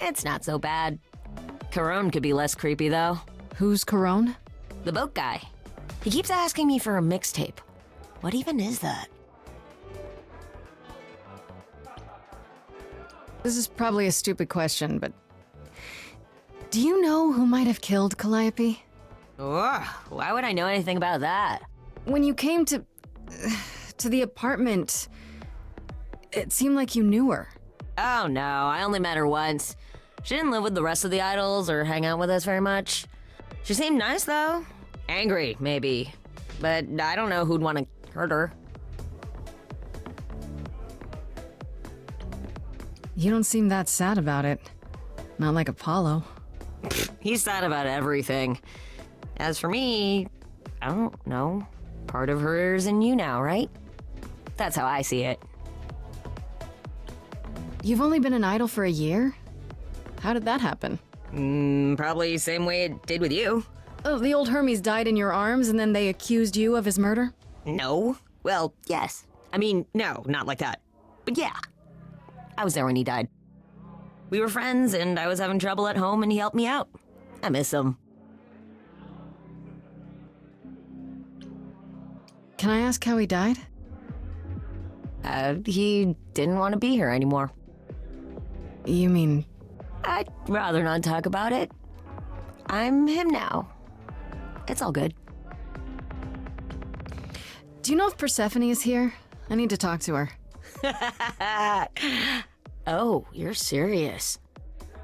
It's not so bad. Caron could be less creepy, though. Who's Caron? The boat guy. He keeps asking me for a mixtape. What even is that? This is probably a stupid question, but do you know who might have killed Calliope? Ugh, why would I know anything about that? When you came to the apartment, it seemed like you knew her. Oh no, I only met her once. She didn't live with the rest of the idols or hang out with us very much. She seemed nice though. Angry, maybe. But I don't know who'd want to hurt her. You don't seem that sad about it. Not like Apollo. He's sad about everything. As for me, I don't know. Part of her's in you now, right? That's how I see it. You've only been an idol for a year? How did that happen? Probably same way it did with you. Oh, the old Hermes died in your arms and then they accused you of his murder? No. Well, yes. I mean, no, not like that. But yeah. I was there when he died. We were friends, and I was having trouble at home, and he helped me out. I miss him. Can I ask how he died? He didn't want to be here anymore. You mean... I'd rather not talk about it. I'm him now. It's all good. Do you know if Persephone is here? I need to talk to her. Oh, you're serious.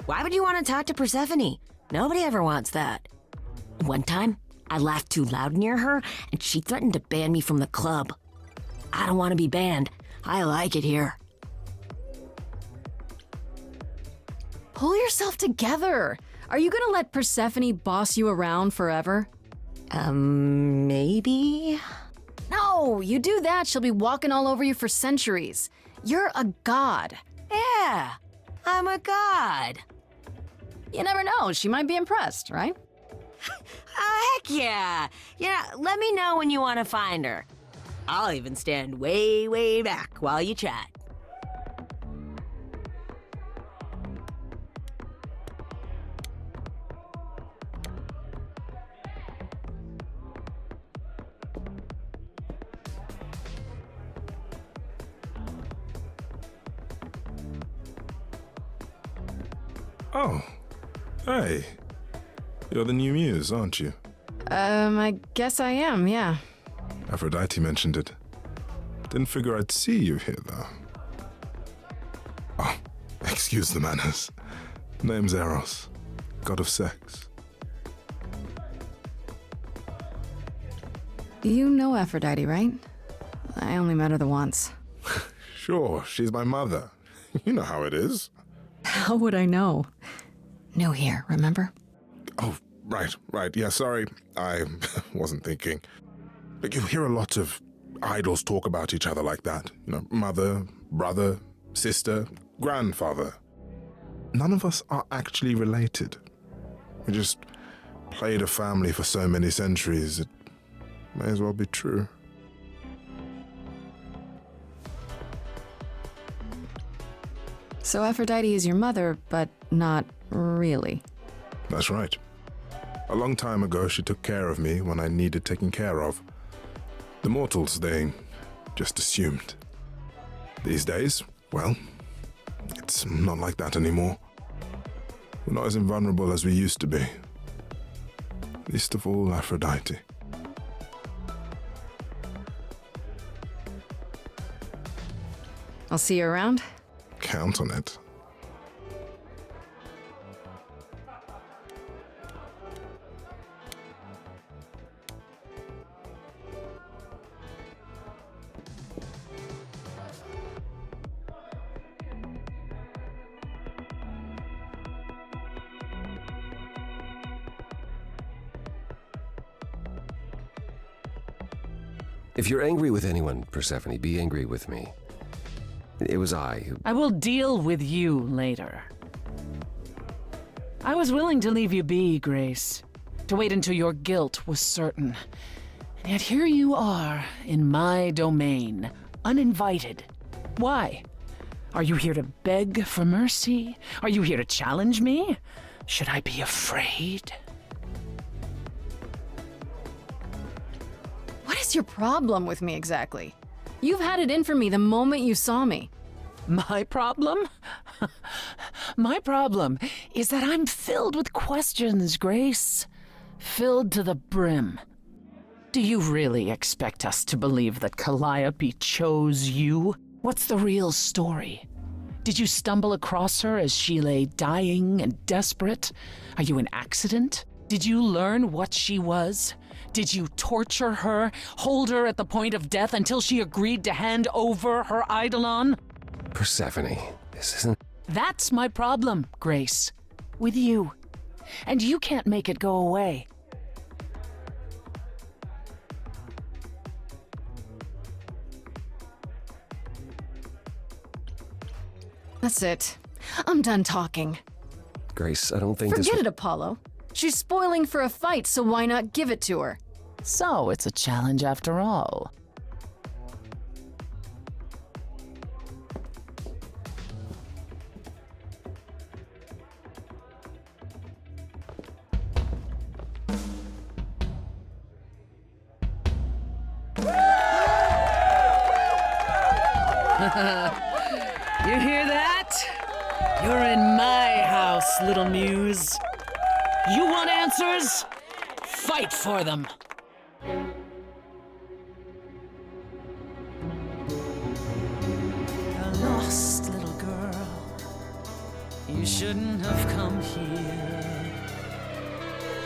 Why would you want to talk to Persephone? Nobody ever wants that. One time, I laughed too loud near her, and she threatened to ban me from the club. I don't want to be banned. I like it here. Pull yourself together. Are you gonna let Persephone boss you around forever? Maybe? No, you do that, she'll be walking all over you for centuries. You're a god. Yeah, I'm a god. You never know, she might be impressed, right? Heck yeah. Yeah, let me know when you want to find her. I'll even stand way, way back while you chat. Oh, hey. You're the new muse, aren't you? I guess I am, yeah. Aphrodite mentioned it. Didn't figure I'd see you here, though. Oh, excuse the manners. Name's Eros, god of sex. You know Aphrodite, right? I only met her the once. Sure, she's my mother. You know how it is. How would I know? New here, remember? Oh, right. Yeah, sorry. I wasn't thinking. But you hear a lot of idols talk about each other like that. You know, mother, brother, sister, grandfather. None of us are actually related. We just played a family for so many centuries, it may as well be true. So Aphrodite is your mother, but not really. That's right. A long time ago, she took care of me when I needed taking care of. The mortals, they just assumed. These days, well, it's not like that anymore. We're not as invulnerable as we used to be. Least of all, Aphrodite. I'll see you around. Count on it. If you're angry with anyone, Persephone, be angry with me. It was I who... I will deal with you later. I was willing to leave you be, Grace, to wait until your guilt was certain. And yet here you are, in my domain, uninvited. Why? Are you here to beg for mercy? Are you here to challenge me? Should I be afraid? What is your problem with me exactly? You've had it in for me the moment you saw me. My problem? My problem is that I'm filled with questions, Grace. Filled to the brim. Do you really expect us to believe that Calliope chose you? What's the real story? Did you stumble across her as she lay dying and desperate? Are you an accident? Did you learn what she was? Did you torture her, hold her at the point of death until she agreed to hand over her eidolon? Persephone, this isn't... That's my problem, Grace. With you. And you can't make it go away. That's it. I'm done talking. Grace, I don't think this. Forget it, Apollo. She's spoiling for a fight, so why not give it to her? So it's a challenge after all. You hear that? You're in my house, little muse. You want answers? Fight for them. A lost little girl. You shouldn't have come here.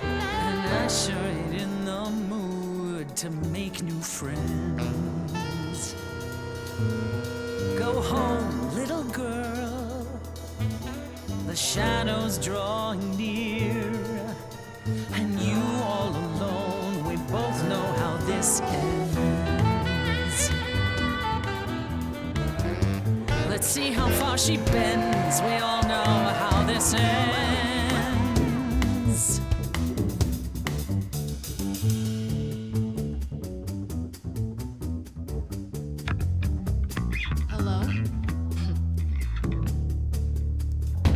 And I sure ain't in the mood to make new friends. Go home, little girl. The shadows drawing near. And you all alone, we both know how this ends. Let's see how far she bends. We all know how this ends. Hello?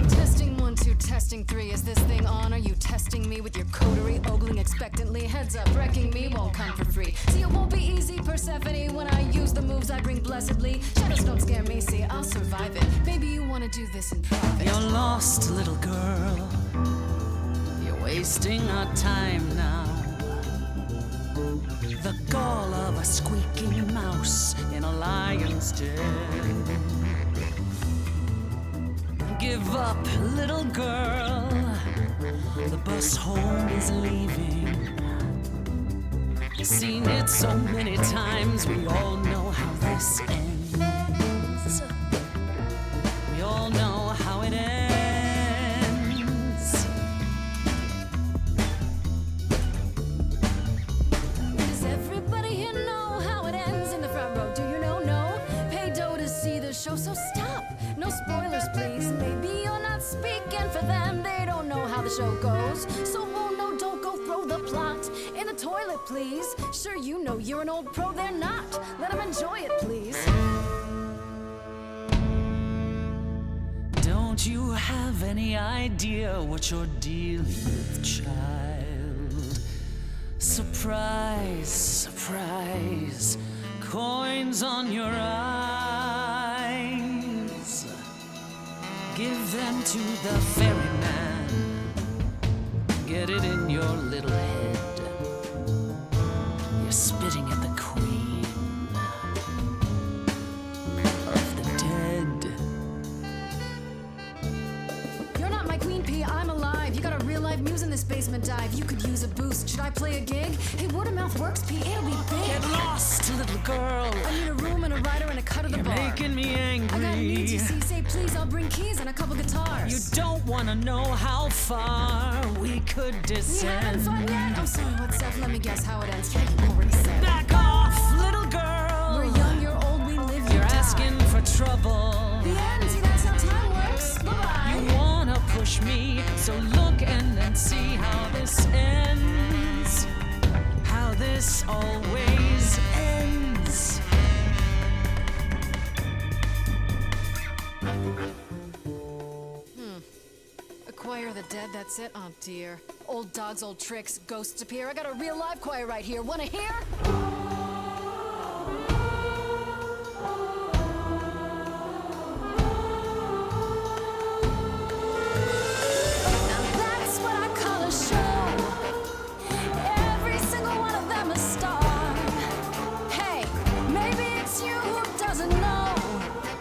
Testing 1, 2, testing 3. Is this thing on? Are you testing me with your coterie, ogling expectantly? Heads up, wrecking me won't come for free. See, it won't be easy, Persephone, when I use the moves I bring blessedly. Shadows don't scare me, see, I'll survive it. Maybe you want to do this in private. You're lost, little girl. You're wasting our time now. The gall of a squeaking mouse in a lion's den. Give up, little girl. The bus home is leaving. Seen it so many times, we all know how this ends. We all know how it ends. Does everybody here know how it ends in the front row? Do you know? No? Pay dough to see the show, so stop. No spoilers, please. Maybe you're not speaking for them. They don't know how the show goes. So, oh no, don't go throw the plot in the toilet, please. Sure, you know you're an old pro, they're not. Let them enjoy it, please. Don't you have any idea what you're dealing with, child? Surprise, surprise, coins on your eyes. Give them to the ferryman. Get it in your little head. You're spitting at the queen of the dead. You're not my queen pea, I'm alive. You got a real life muse in this basement dive. You could use a boost. Should I play a gig? Hey, word of mouth works, P. It'll be big. Get lost, little girl. I need a room and a rider and a cut of the bar. You're making me angry. I got needs, you see. Say please, I'll bring keys and a couple guitars. You don't want to know how far we could We descend. haven't fun yet? I'm sorry, what's up? Let me guess how it ends. Yeah, you already said. Back off, little girl. We're young, you're old, we live, you You're die. asking for trouble. The end, see, that's how time works. Bye-bye. You wanna push me, so look and then see how this ends. How this always ends. Choir of the dead, that's it? Oh dear. Old dogs, old tricks, ghosts appear. I got a real live choir right here. Wanna hear? That's what I call a show. Every single one of them a star. Hey, maybe it's you who doesn't know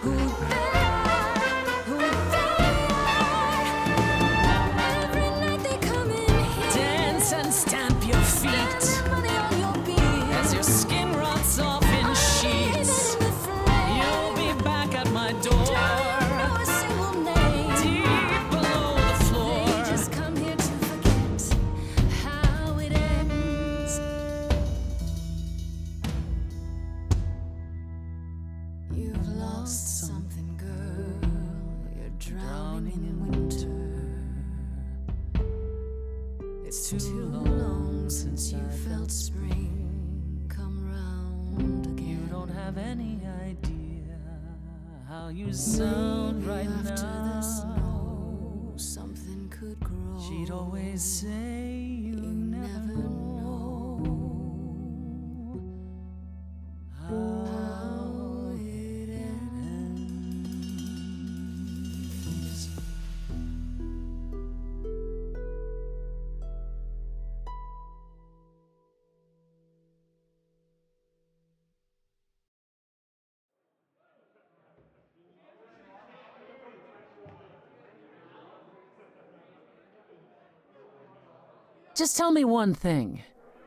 who they are, who they are. Every night they come in here. Dance and stamp your feet Spend money on your beer. as your skin rots off in sheets. You'll be back at my door. Don't know a single name. Deep below the floor. They just come here to forget how it ends. You've lost something, girl. too long since you felt spring come round again. You don't have any idea how you sound right now. After the snow, something could grow. She'd always say you never know how it ends. Just tell me one thing.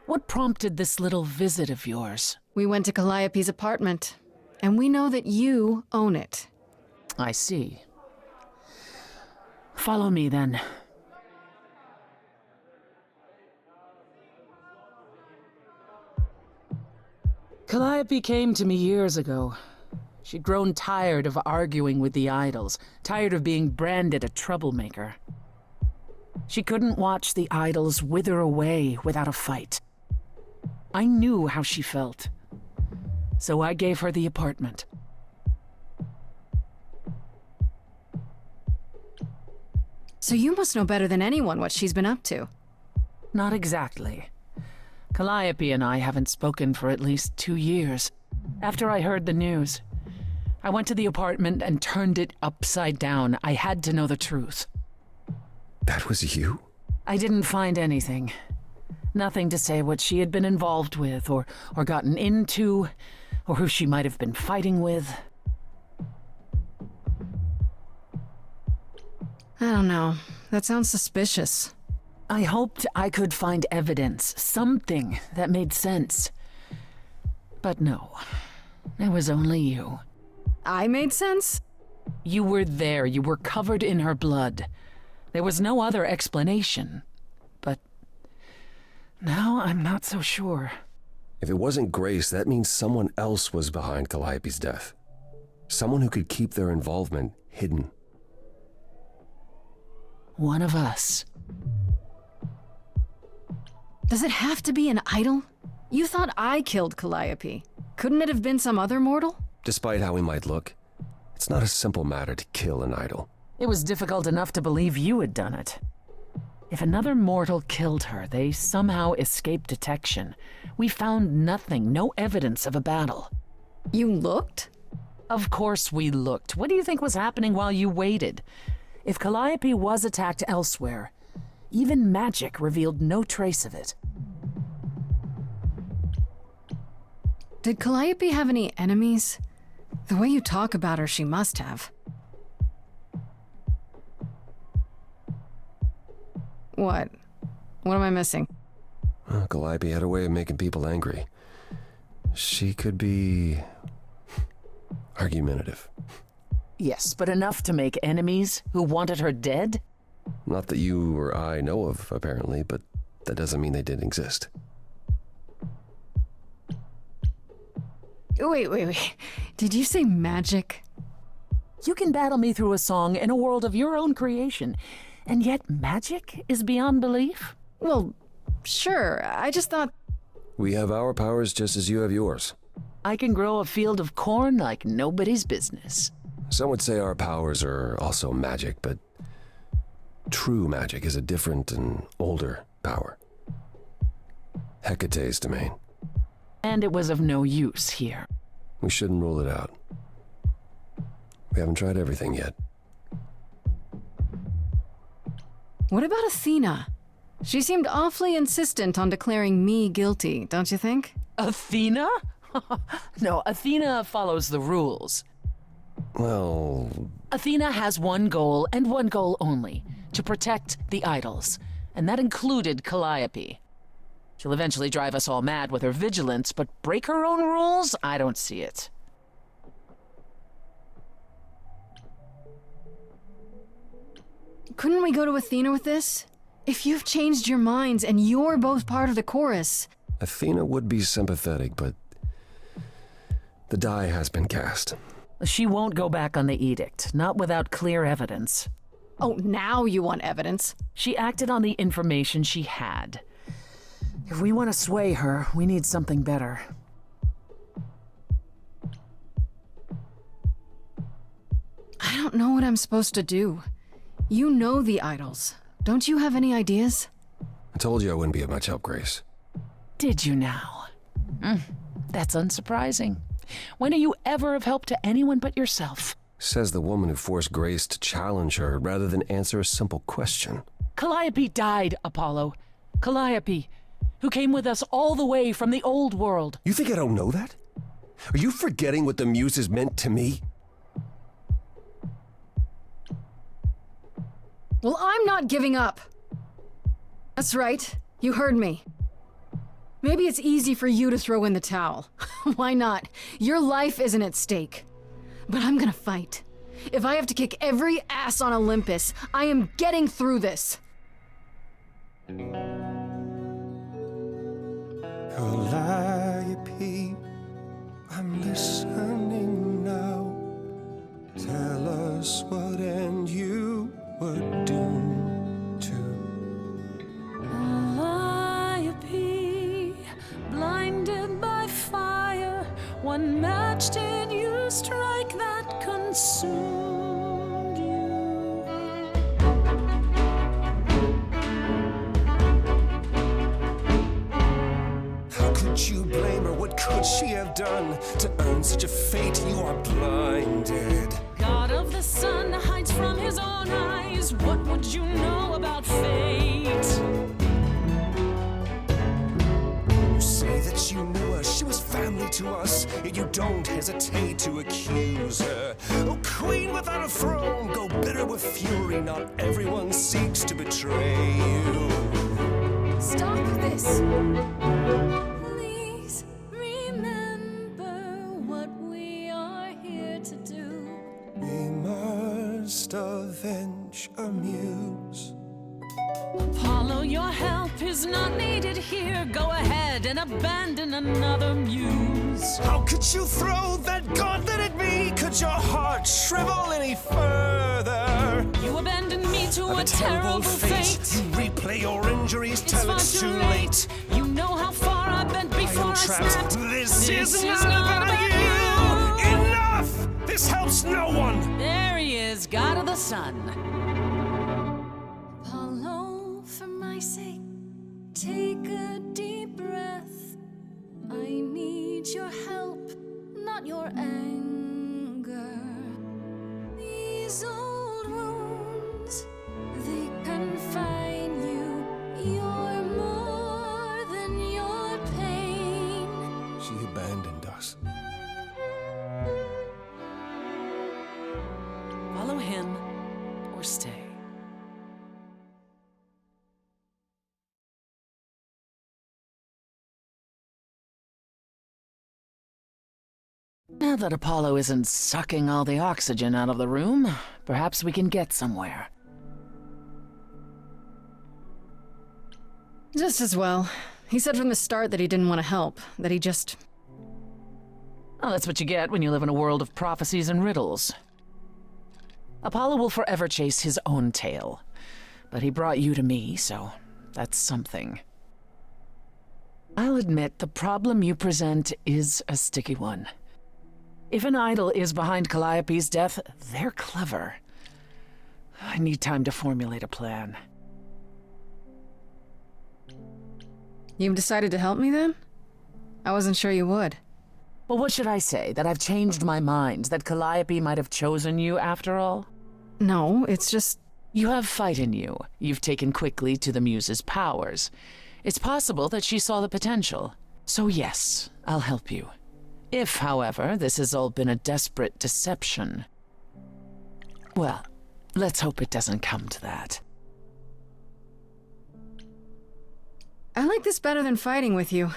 What prompted this little visit of yours? We went to Calliope's apartment, and we know that you own it. I see. Follow me, then. Calliope came to me years ago. She'd grown tired of arguing with the idols, tired of being branded a troublemaker. She couldn't watch the idols wither away without a fight. I knew how she felt, so I gave her the apartment. So you must know better than anyone what she's been up to. Not exactly. Calliope and I haven't spoken for at least 2 years. After I heard the news, I went to the apartment and turned it upside down. I had to know the truth. That was you? I didn't find anything. Nothing to say what she had been involved with, or gotten into, or who she might have been fighting with. I don't know. That sounds suspicious. I hoped I could find evidence, something that made sense. But no, it was only you. I made sense? You were there. You were covered in her blood. There was no other explanation. But now I'm not so sure. If it wasn't Grace, that means someone else was behind Calliope's death. Someone who could keep their involvement hidden. One of us. Does it have to be an idol? You thought I killed Calliope. Couldn't it have been some other mortal? Despite how he might look, it's not a simple matter to kill an idol. It was difficult enough to believe you had done it. If another mortal killed her, they somehow escaped detection. We found nothing, no evidence of a battle. You looked? Of course we looked. What do you think was happening while you waited? If Calliope was attacked elsewhere, even magic revealed no trace of it. Did Calliope have any enemies? The way you talk about her, she must have. What? What am I missing? Calliope had a way of making people angry. She could be argumentative. Yes, but enough to make enemies who wanted her dead? Not that you or I know of, apparently, but that doesn't mean they didn't exist. Wait. Did you say magic? You can battle me through a song in a world of your own creation, and yet magic is beyond belief? Well, sure. I just thought... We have our powers just as you have yours. I can grow a field of corn like nobody's business. Some would say our powers are also magic, but true magic is a different and older power. Hecate's domain. And it was of no use here. We shouldn't rule it out. We haven't tried everything yet. What about Athena? She seemed awfully insistent on declaring me guilty, don't you think? Athena? No, Athena follows the rules. Well... Athena has one goal, and one goal only. To protect the idols. And that included Calliope. She'll eventually drive us all mad with her vigilance, but break her own rules? I don't see it. Couldn't we go to Athena with this? If you've changed your minds and you're both part of the chorus... Athena would be sympathetic, but the die has been cast. She won't go back on the edict, not without clear evidence. Oh, now you want evidence? She acted on the information she had. If we want to sway her, we need something better. I don't know what I'm supposed to do. You know the idols. Don't you have any ideas? I told you I wouldn't be of much help, Grace. Did you now? That's unsurprising. When are you ever of help to anyone but yourself? Says the woman who forced Grace to challenge her rather than answer a simple question. Calliope died, Apollo. Calliope, who came with us all the way from the old world. You think I don't know that? Are you forgetting what the Muses meant to me? Well, I'm not giving up. That's right. You heard me. Maybe it's easy for you to throw in the towel. Why not? Your life isn't at stake. But I'm gonna fight. If I have to kick every ass on Olympus, I am getting through this. Calliope, I'm listening now. Tell us what end you were doomed to. Calliope, blinded by fire, one match did you strike that consumed you. How could you blame her? What could she have done to earn such a fate? You are blinded. God of the sun hides from his own eyes. What would you know about fate? You say that you knew her, she was family to us, yet you don't hesitate to accuse her. Oh, queen without a throne, go bitter with fury. Not everyone seeks to betray you. Stop this! Please remember what we are here to do. We must avenge a muse. Apollo, your help is not needed here. Go ahead and abandon another muse. How could you throw that gauntlet at me? Could your heart shrivel any further? You abandoned me to a terrible fate. You replay your injuries It's till far it's too too late. late. You know how far I've been before I trapped. snapped. This is not about you. Enough! This helps no one. There he is, God of the sun. Apollo, for my sake, take a deep breath. I need your help, not your anger. These old wounds, they confine you. You're more than your pain. She abandoned us. Follow him or stay. Now that Apollo isn't sucking all the oxygen out of the room, perhaps we can get somewhere. Just as well. He said from the start that he didn't want to help, that he just... Well, that's what you get when you live in a world of prophecies and riddles. Apollo will forever chase his own tail. But he brought you to me, so that's something. I'll admit the problem you present is a sticky one. If an idol is behind Calliope's death, they're clever. I need time to formulate a plan. You've decided to help me then? I wasn't sure you would. Well, what should I say? That I've changed my mind? That Calliope might have chosen you after all? No, it's just... You have fight in you. You've taken quickly to the Muse's powers. It's possible that she saw the potential. So yes, I'll help you. If, however, this has all been a desperate deception... Well, let's hope it doesn't come to that. I like this better than fighting with you.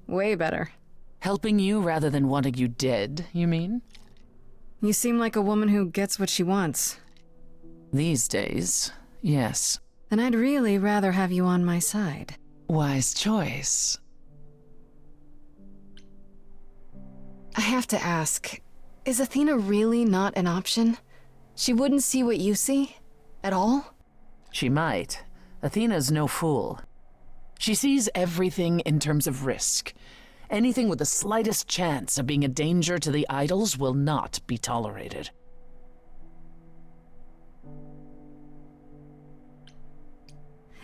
Way better. Helping you rather than wanting you dead, you mean? You seem like a woman who gets what she wants. These days, yes. Then I'd really rather have you on my side. Wise choice. I have to ask, is Athena really not an option? She wouldn't see what you see? At all? She might. Athena's no fool. She sees everything in terms of risk. Anything with the slightest chance of being a danger to the idols will not be tolerated.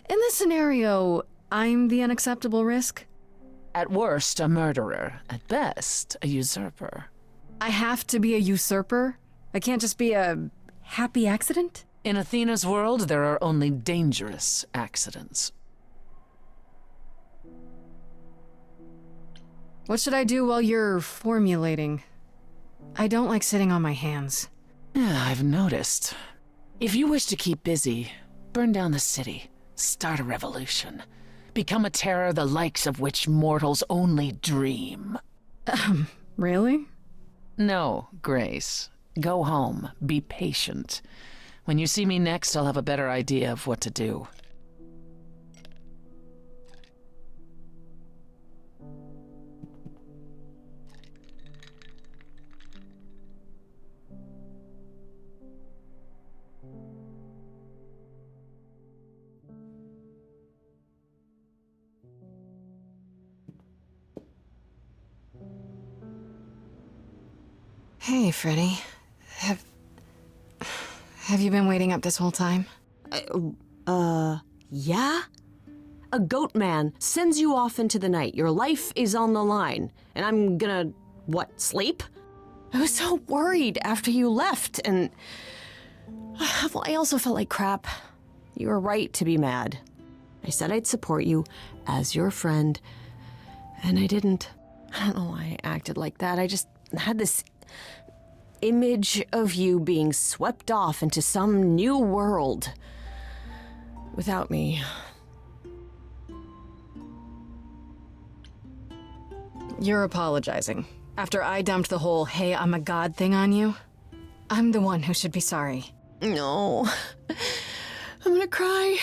In this scenario, I'm the unacceptable risk? At worst, a murderer. At best, a usurper. I have to be a usurper? I can't just be a happy accident? In Athena's world, there are only dangerous accidents. What should I do while you're formulating? I don't like sitting on my hands. Yeah, I've noticed. If you wish to keep busy, burn down the city, start a revolution, become a terror the likes of which mortals only dream. Really? No, Grace. Go home. Be patient. When you see me next, I'll have a better idea of what to do. Hey, Freddy. Have you been waiting up this whole time? Yeah? A goat man sends you off into the night. Your life is on the line. And I'm gonna, what, sleep? I was so worried after you left, and... well, I also felt like crap. You were right to be mad. I said I'd support you as your friend, and I didn't. I don't know why I acted like that. I just had this image of you being swept off into some new world without me. You're apologizing. After I dumped the whole, hey, I'm a god thing on you, I'm the one who should be sorry. No. I'm gonna cry.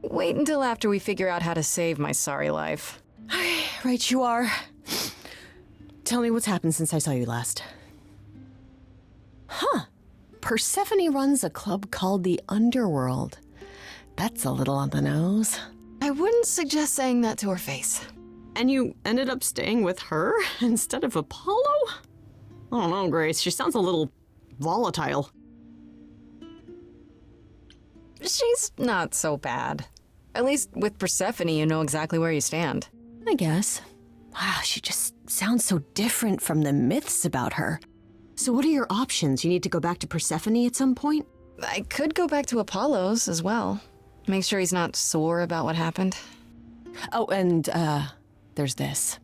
Wait until after we figure out how to save my sorry life. Right you are. Tell me what's happened since I saw you last. Huh. Persephone runs a club called the Underworld. That's a little on the nose. I wouldn't suggest saying that to her face. And you ended up staying with her instead of Apollo? I don't know, Grace. She sounds a little volatile. She's not so bad. At least with Persephone, you know exactly where you stand. I guess. Wow, she just sounds so different from the myths about her. So what are your options? You need to go back to Persephone at some point? I could go back to Apollo's as well. Make sure he's not sore about what happened. Oh, and, there's this.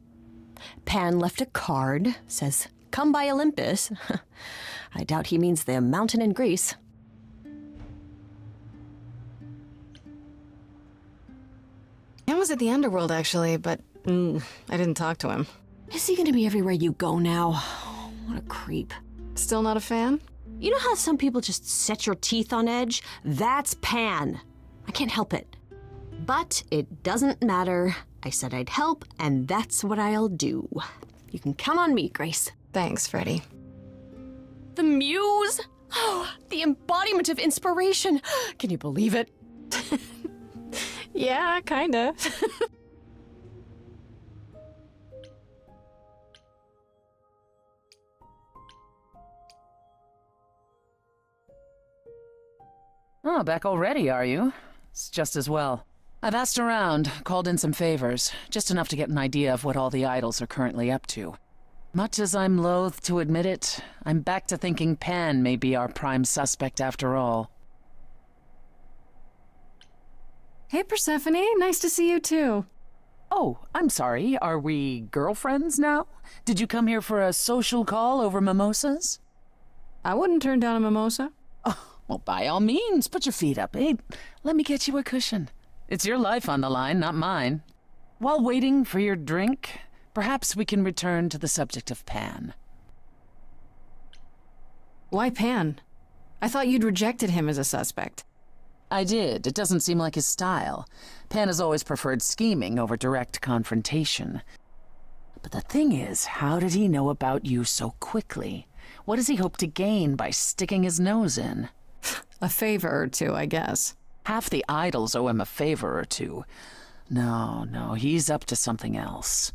Pan left a card, says, "Come by Olympus." I doubt he means the mountain in Greece. Pan was at the Underworld, actually, but I didn't talk to him. Is he gonna be everywhere you go now? What a creep. Still not a fan? You know how some people just set your teeth on edge? That's Pan. I can't help it. But it doesn't matter. I said I'd help, and that's what I'll do. You can count on me, Grace. Thanks, Freddy. The muse? Oh, the embodiment of inspiration. Can you believe it? Yeah, kinda. Oh, back already, are you? It's just as well. I've asked around, called in some favors, just enough to get an idea of what all the idols are currently up to. Much as I'm loath to admit it, I'm back to thinking Pan may be our prime suspect after all. Hey, Persephone, nice to see you too. Oh, I'm sorry, are we girlfriends now? Did you come here for a social call over mimosas? I wouldn't turn down a mimosa. Oh, well, by all means, put your feet up. Hey, let me get you a cushion. It's your life on the line, not mine. While waiting for your drink, perhaps we can return to the subject of Pan. Why Pan? I thought you'd rejected him as a suspect. I did. It doesn't seem like his style. Pan has always preferred scheming over direct confrontation. But the thing is, how did he know about you so quickly? What does he hope to gain by sticking his nose in? A favor or two, I guess. Half the idols owe him a favor or two. No, he's up to something else.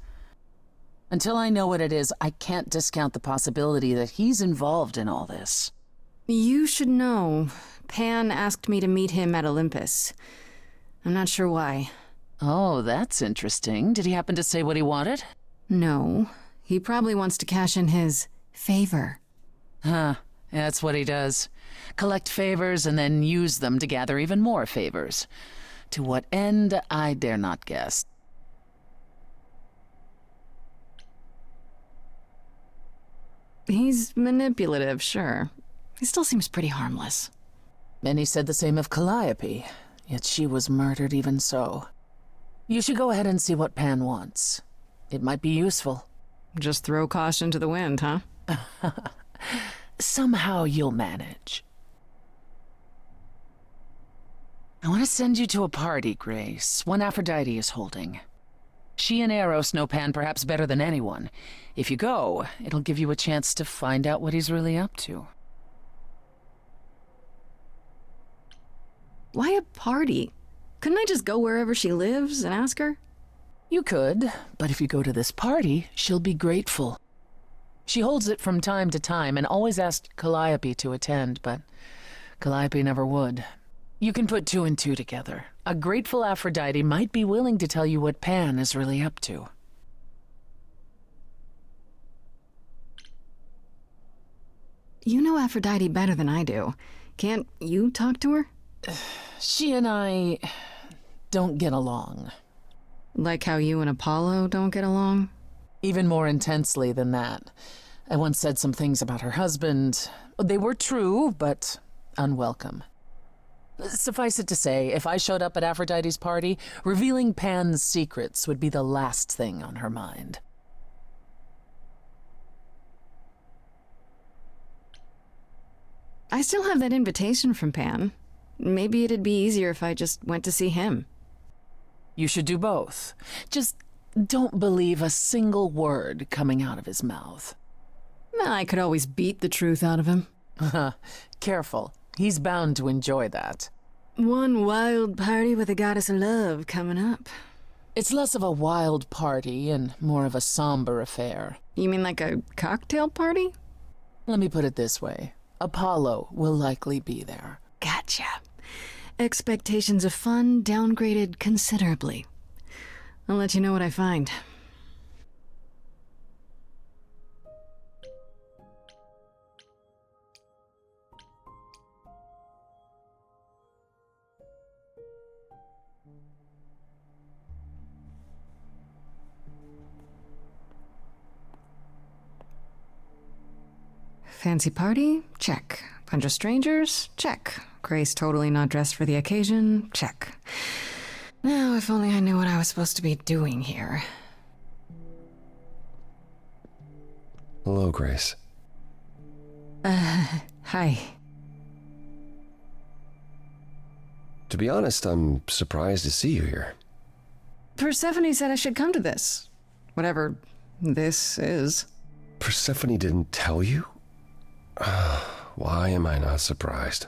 Until I know what it is, I can't discount the possibility that he's involved in all this. You should know. Pan asked me to meet him at Olympus. I'm not sure why. Oh, that's interesting. Did he happen to say what he wanted? No. He probably wants to cash in his favor. Huh. That's what he does. Collect favors and then use them to gather even more favors. To what end, I dare not guess. He's manipulative, sure. He still seems pretty harmless. And he said the same of Calliope, yet she was murdered even so. You should go ahead and see what Pan wants. It might be useful. Just throw caution to the wind, huh? Somehow you'll manage. I want to send you to a party, Grace, one Aphrodite is holding. She and Eros know Pan perhaps better than anyone. If you go, it'll give you a chance to find out what he's really up to. Why a party? Couldn't I just go wherever she lives and ask her? You could, but if you go to this party, she'll be grateful. She holds it from time to time and always asked Calliope to attend, but Calliope never would. You can put two and two together. A grateful Aphrodite might be willing to tell you what Pan is really up to. You know Aphrodite better than I do. Can't you talk to her? She and I don't get along. Like how you and Apollo don't get along? Even more intensely than that. I once said some things about her husband. They were true, but unwelcome. Suffice it to say, if I showed up at Aphrodite's party, revealing Pan's secrets would be the last thing on her mind. I still have that invitation from Pan. Maybe it'd be easier if I just went to see him. You should do both. Just don't believe a single word coming out of his mouth. I could always beat the truth out of him. Careful. He's bound to enjoy that. One wild party with a goddess of love coming up. It's less of a wild party and more of a somber affair. You mean like a cocktail party? Let me put it this way. Apollo will likely be there. Gotcha. Expectations of fun downgraded considerably. I'll let you know what I find. Fancy party? Check. Bunch of strangers? Check. Grace totally not dressed for the occasion? Check. Now, if only I knew what I was supposed to be doing here. Hello, Grace. Hi. To be honest, I'm surprised to see you here. Persephone said I should come to this. Whatever this is. Persephone didn't tell you? Why am I not surprised?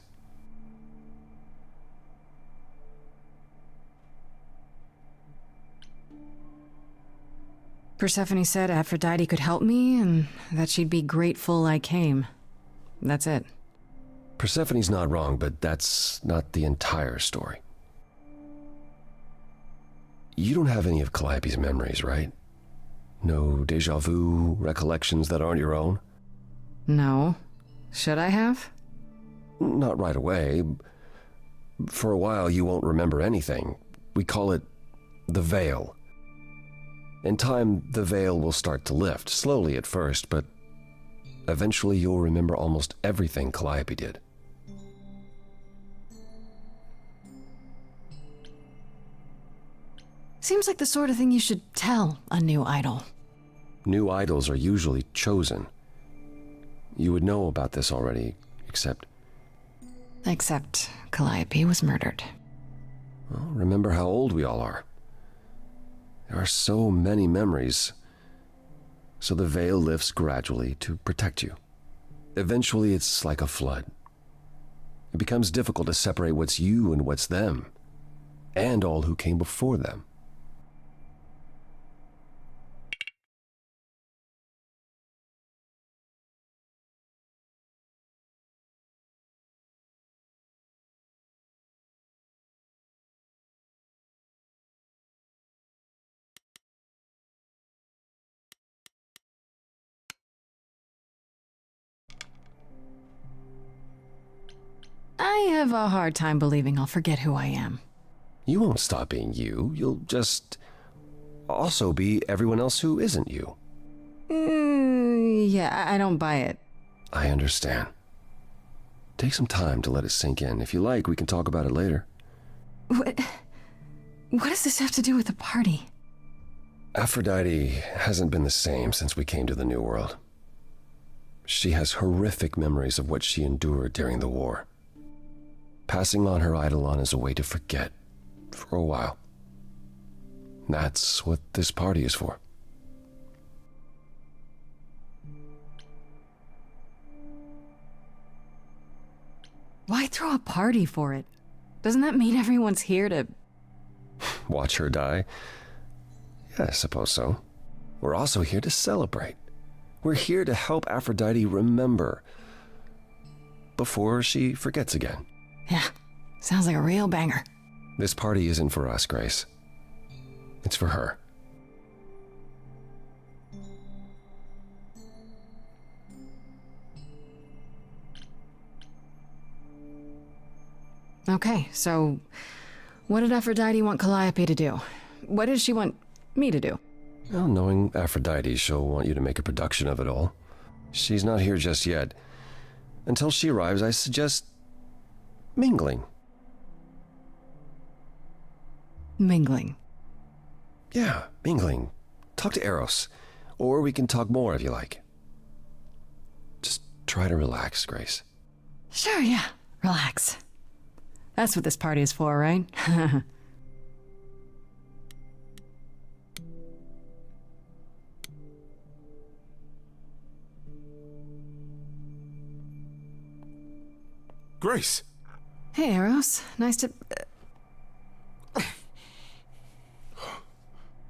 Persephone said Aphrodite could help me and that she'd be grateful I came. That's it. Persephone's not wrong, but that's not the entire story. You don't have any of Calliope's memories, right? No déjà vu recollections that aren't your own? No. Should I have? Not right away. For a while, you won't remember anything. We call it the veil. In time, the veil will start to lift, slowly at first, but eventually you'll remember almost everything Calliope did. Seems like the sort of thing you should tell a new idol. New idols are usually chosen. You would know about this already, except Calliope was murdered. Well, remember how old we all are. There are so many memories, so the veil lifts gradually to protect you. Eventually, it's like a flood. it becomes difficult to separate what's you and what's them, and all who came before them. I have a hard time believing I'll forget who I am. You won't stop being you. You'll just also be everyone else who isn't you. Yeah, I don't buy it. I understand. Take some time to let it sink in. If you like, we can talk about it later. What does this have to do with the party? Aphrodite hasn't been the same since we came to the New World. She has horrific memories of what she endured during the war. Passing on her eidolon is a way to forget, for a while. That's what this party is for. Why throw a party for it? Doesn't that mean everyone's here to... Watch her die? Yeah, I suppose so. We're also here to celebrate. We're here to help Aphrodite remember before she forgets again. Yeah, sounds like a real banger. This party isn't for us, Grace. It's for her. Okay, so what did Aphrodite want Calliope to do? What did she want me to do? Well, knowing Aphrodite, she'll want you to make a production of it all. She's not here just yet. Until she arrives, I suggest mingling. Mingling? Yeah, mingling. Talk to Eros. Or we can talk more if you like. Just try to relax, Grace. Sure, yeah. Relax. That's what this party is for, right? Grace! Hey, Eros. Nice to...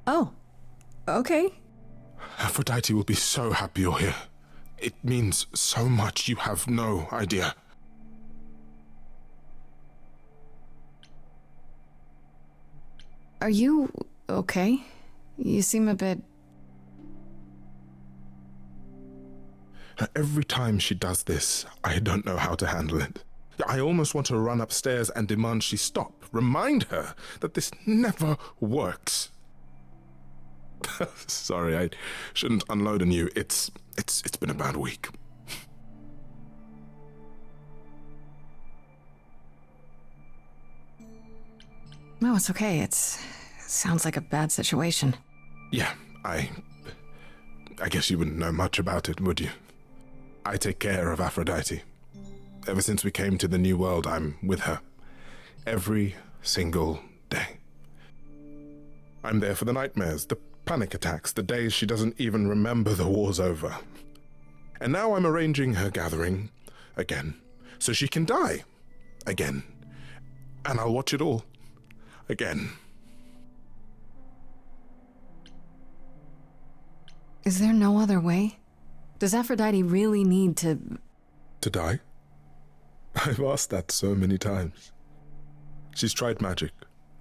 Oh. Okay. Aphrodite will be so happy you're here. It means so much, you have no idea. Are you okay? You seem a bit... Every time she does this, I don't know how to handle it. I almost want to run upstairs and demand she stop. Remind her that this never works. Sorry, I shouldn't unload on you. It's been a bad week. No, it's okay. It sounds like a bad situation. Yeah, I guess you wouldn't know much about it, would you? I take care of Aphrodite. Ever since we came to the New World, I'm with her. Every single day. I'm there for the nightmares, the panic attacks, the days she doesn't even remember the war's over. And now I'm arranging her gathering again, so she can die again. And I'll watch it all again. Is there no other way? Does Aphrodite really need to... To die? I've asked that so many times. She's tried magic,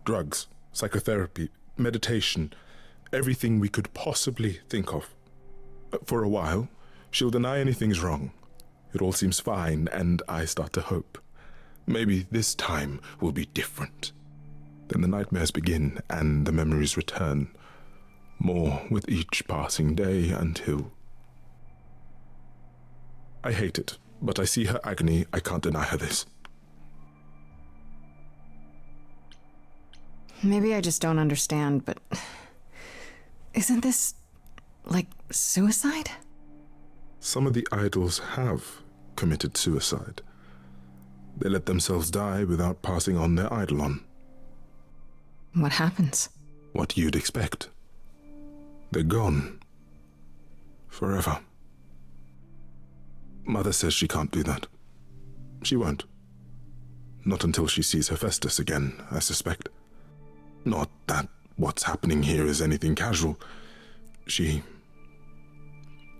drugs, psychotherapy, meditation, everything we could possibly think of. For a while, she'll deny anything's wrong. It all seems fine, and I start to hope. Maybe this time will be different. Then the nightmares begin, and the memories return. More with each passing day until... I hate it, but I see her agony. I can't deny her this. Maybe I just don't understand, but... Isn't this... like suicide? Some of the idols have committed suicide. They let themselves die without passing on their eidolon. What happens? What you'd expect. They're gone. Forever. Mother says she can't do that. She won't. Not until she sees Hephaestus again, I suspect. Not that what's happening here is anything casual. She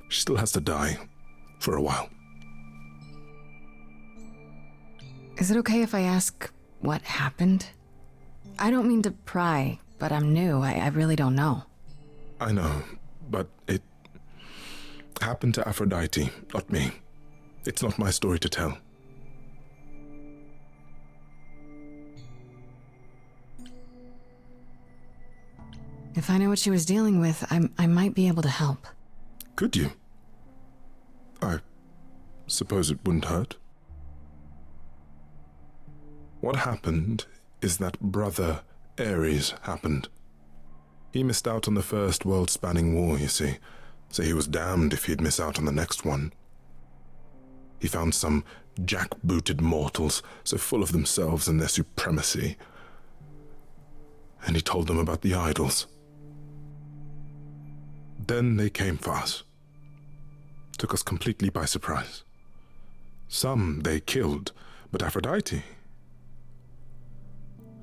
still has to die for a while. Is it okay if I ask what happened? I don't mean to pry, but I'm new. I really don't know. I know, but it happened to Aphrodite, not me. It's not my story to tell. If I knew what she was dealing with, I might be able to help. Could you? I suppose it wouldn't hurt. What happened is that Brother Ares happened. He missed out on the first world-spanning war, you see, so he was damned if he'd miss out on the next one. He found some jackbooted mortals so full of themselves and their supremacy, and he told them about the idols. Then they came for us. Took us completely by surprise. Some they killed, but Aphrodite,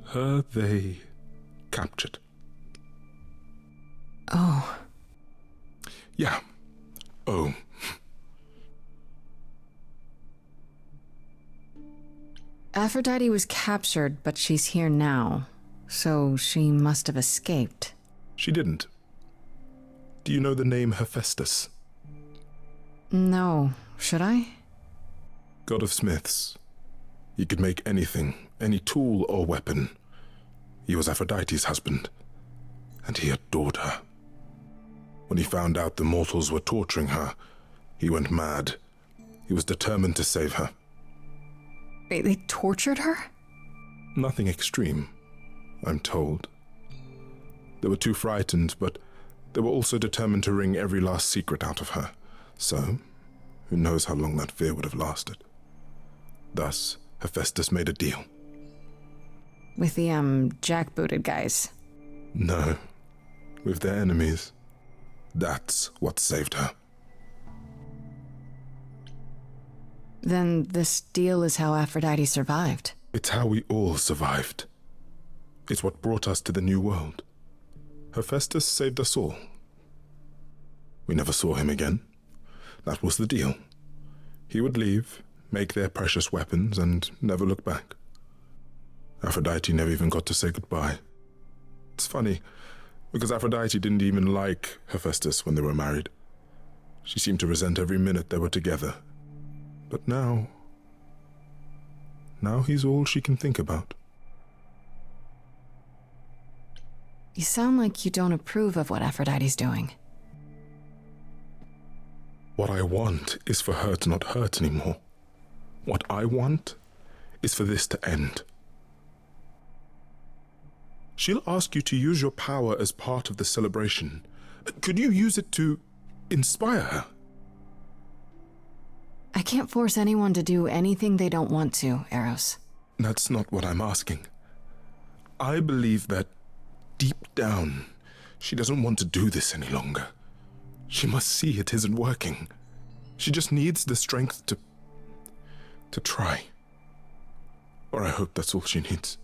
her they captured. Oh. Yeah. Oh. Aphrodite was captured, but she's here now. So she must have escaped. She didn't. Do you know the name Hephaestus? No. Should I? God of smiths. He could make anything, any tool or weapon. He was Aphrodite's husband, and he adored her. When he found out the mortals were torturing her, he went mad. He was determined to save her. They tortured her? Nothing extreme, I'm told. They were too frightened, but they were also determined to wring every last secret out of her. So, who knows how long that fear would have lasted. Thus, Hephaestus made a deal. With the, jackbooted guys. No, with their enemies. That's what saved her. Then this deal is how Aphrodite survived. It's how we all survived. It's what brought us to the new world. Hephaestus saved us all. We never saw him again. That was the deal. He would leave, make their precious weapons, and never look back. Aphrodite never even got to say goodbye. It's funny, because Aphrodite didn't even like Hephaestus when they were married. She seemed to resent every minute they were together. But now he's all she can think about. You sound like you don't approve of what Aphrodite's doing. What I want is for her to not hurt anymore. What I want is for this to end. She'll ask you to use your power as part of the celebration. Could you use it to inspire her? I can't force anyone to do anything they don't want to, Eros. That's not what I'm asking. I believe that deep down, she doesn't want to do this any longer. She must see it isn't working. She just needs the strength to try. Or I hope that's all she needs.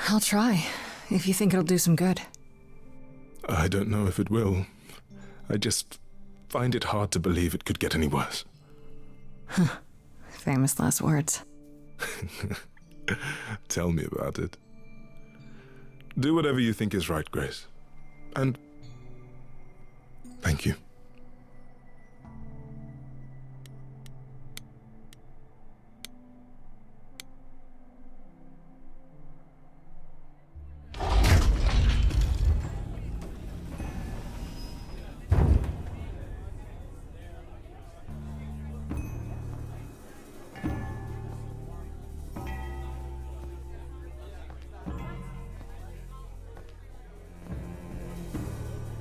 I'll try, if you think it'll do some good. I don't know if it will. I just find it hard to believe it could get any worse. Famous last words. Tell me about it. Do whatever you think is right, Grace. And thank you.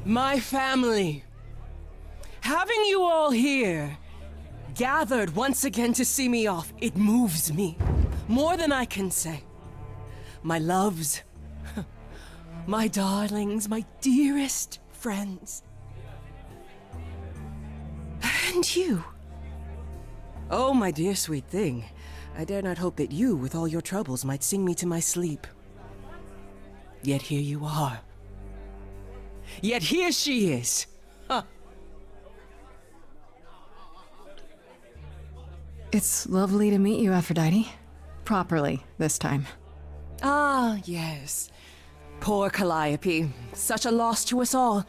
My family, having you all here, gathered once again to see me off, it moves me more than I can say. My loves, my darlings, my dearest friends. And you, Oh, my dear sweet thing. I dare not hope that you, with all your troubles, might sing me to my sleep. Yet here you are. Yet here she is. Huh. It's lovely to meet you, Aphrodite. Properly, this time. Ah, yes. Poor Calliope. Such a loss to us all.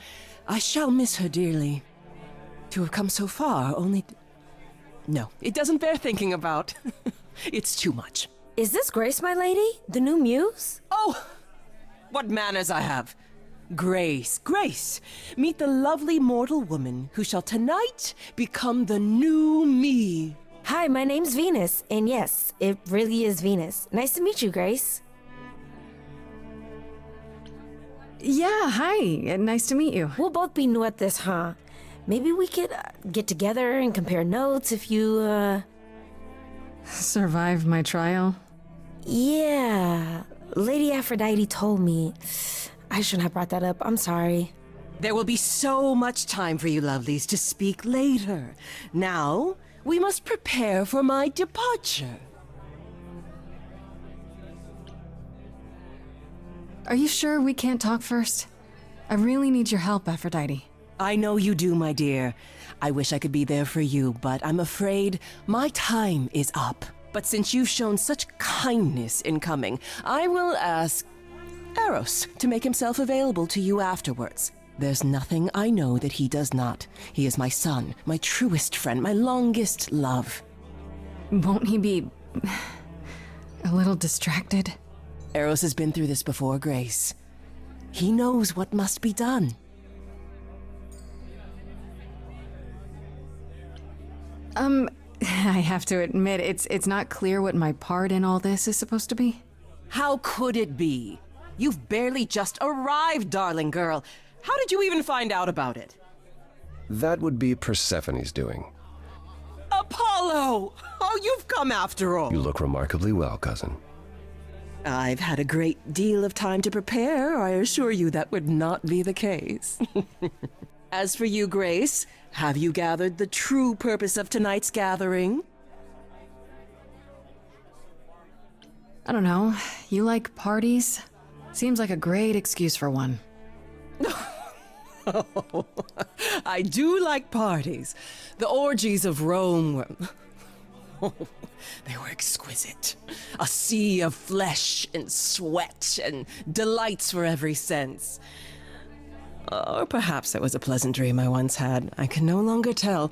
I shall miss her dearly. To have come so far, only... No, it doesn't bear thinking about. It's too much. Is this Grace, my lady? The new muse? Oh, what manners I have. Grace, Grace, meet the lovely mortal woman who shall tonight become the new me. Hi, my name's Venus, and yes, it really is Venus. Nice to meet you, Grace. Yeah, hi. Nice to meet you. We'll both be new at this, huh? Maybe we could get together and compare notes if you, Survive my trial? Yeah. Lady Aphrodite told me. I shouldn't have brought that up. I'm sorry. There will be so much time for you lovelies to speak later. Now, we must prepare for my departure. Are you sure we can't talk first? I really need your help, Aphrodite. I know you do, my dear. I wish I could be there for you, but I'm afraid my time is up. But since you've shown such kindness in coming, I will ask Eros to make himself available to you afterwards. There's nothing I know that he does not. He is my son, my truest friend, my longest love. Won't he be a little distracted? Eros has been through this before, Grace. He knows what must be done. I have to admit, it's not clear what my part in all this is supposed to be. How could it be? You've barely just arrived, darling girl. How did you even find out about it? That would be Persephone's doing. Apollo! Oh, you've come after all. You look remarkably well, cousin. I've had a great deal of time to prepare. I assure you that would not be the case. As for you, Grace, have you gathered the true purpose of tonight's gathering? I don't know. You like parties? Seems like a great excuse for one. Oh, I do like parties. The orgies of Rome were... Oh, they were exquisite. A sea of flesh and sweat and delights for every sense. Or perhaps it was a pleasant dream I once had. I can no longer tell.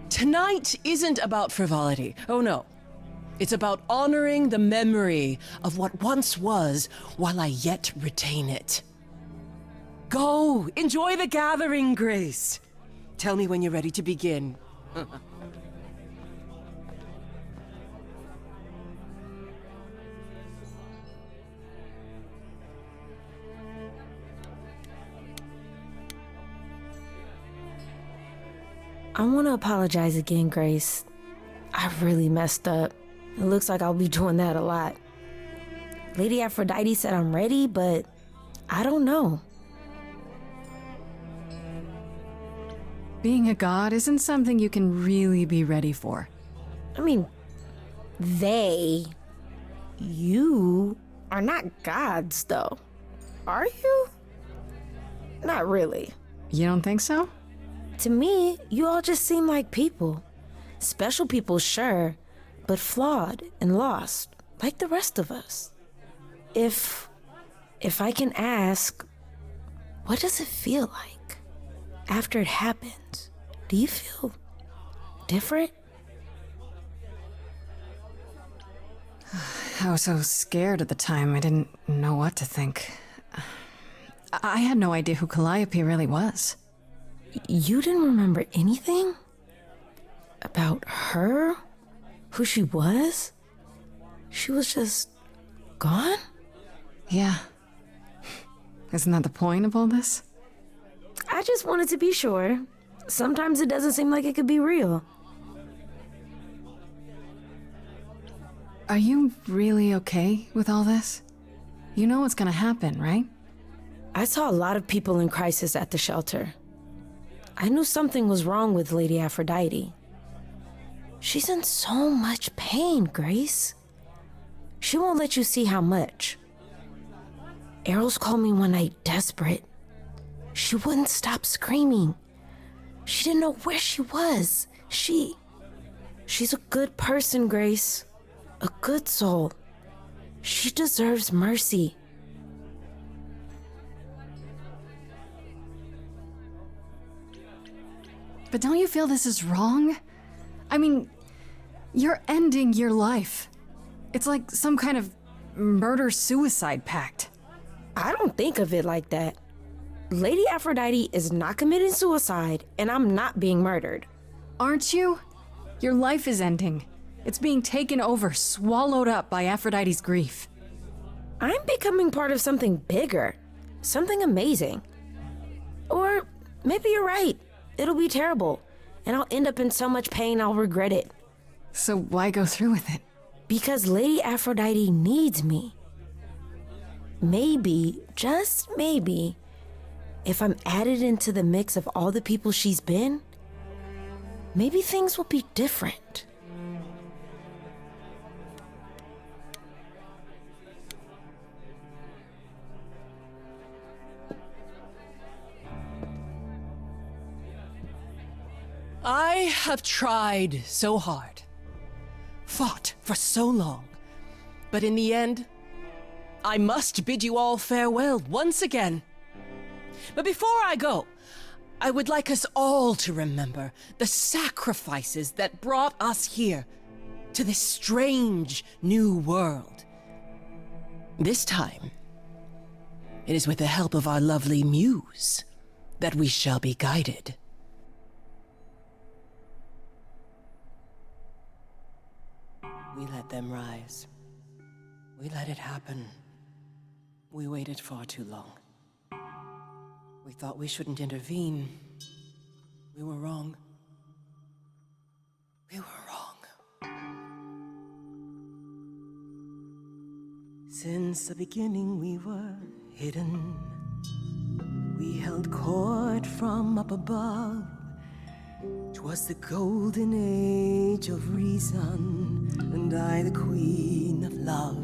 Tonight isn't about frivolity. Oh no. It's about honoring the memory of what once was while I yet retain it. Go, enjoy the gathering, Grace. Tell me when you're ready to begin. I want to apologize again, Grace. I really messed up. It looks like I'll be doing that a lot. Lady Aphrodite said I'm ready, but I don't know. Being a god isn't something you can really be ready for. I mean, you are not gods, though. Are you? Not really. You don't think so? To me, you all just seem like people. Special people, sure, but flawed and lost, like the rest of us. If I can ask, what does it feel like after it happens? Do you feel different? I was so scared at the time, I didn't know what to think. I had no idea who Calliope really was. You didn't remember anything? About her? Who she was? She was just gone? Yeah. Isn't that the point of all this? I just wanted to be sure. Sometimes it doesn't seem like it could be real. Are you really okay with all this? You know what's gonna happen, right? I saw a lot of people in crisis at the shelter. I knew something was wrong with Lady Aphrodite. She's in so much pain, Grace. She won't let you see how much. Errol's called me one night desperate. She wouldn't stop screaming. She didn't know where she was. She's a good person, Grace. A good soul. She deserves mercy. But don't you feel this is wrong? I mean, you're ending your life. It's like some kind of murder-suicide pact. I don't think of it like that. Lady Aphrodite is not committing suicide, and I'm not being murdered. Aren't you? Your life is ending. It's being taken over, swallowed up by Aphrodite's grief. I'm becoming part of something bigger. Something amazing. Or maybe you're right. It'll be terrible, and I'll end up in so much pain I'll regret it. So why go through with it? Because Lady Aphrodite needs me. Maybe, just maybe, if I'm added into the mix of all the people she's been, maybe things will be different. I have tried so hard, fought for so long, but in the end, I must bid you all farewell once again. But before I go, I would like us all to remember the sacrifices that brought us here to this strange new world. This time, it is with the help of our lovely muse that we shall be guided. We let them rise. We let it happen. We waited far too long. We thought we shouldn't intervene. We were wrong. We were wrong. Since the beginning we were hidden. We held court from up above. 'Twas the golden age of reason, and I the queen of love.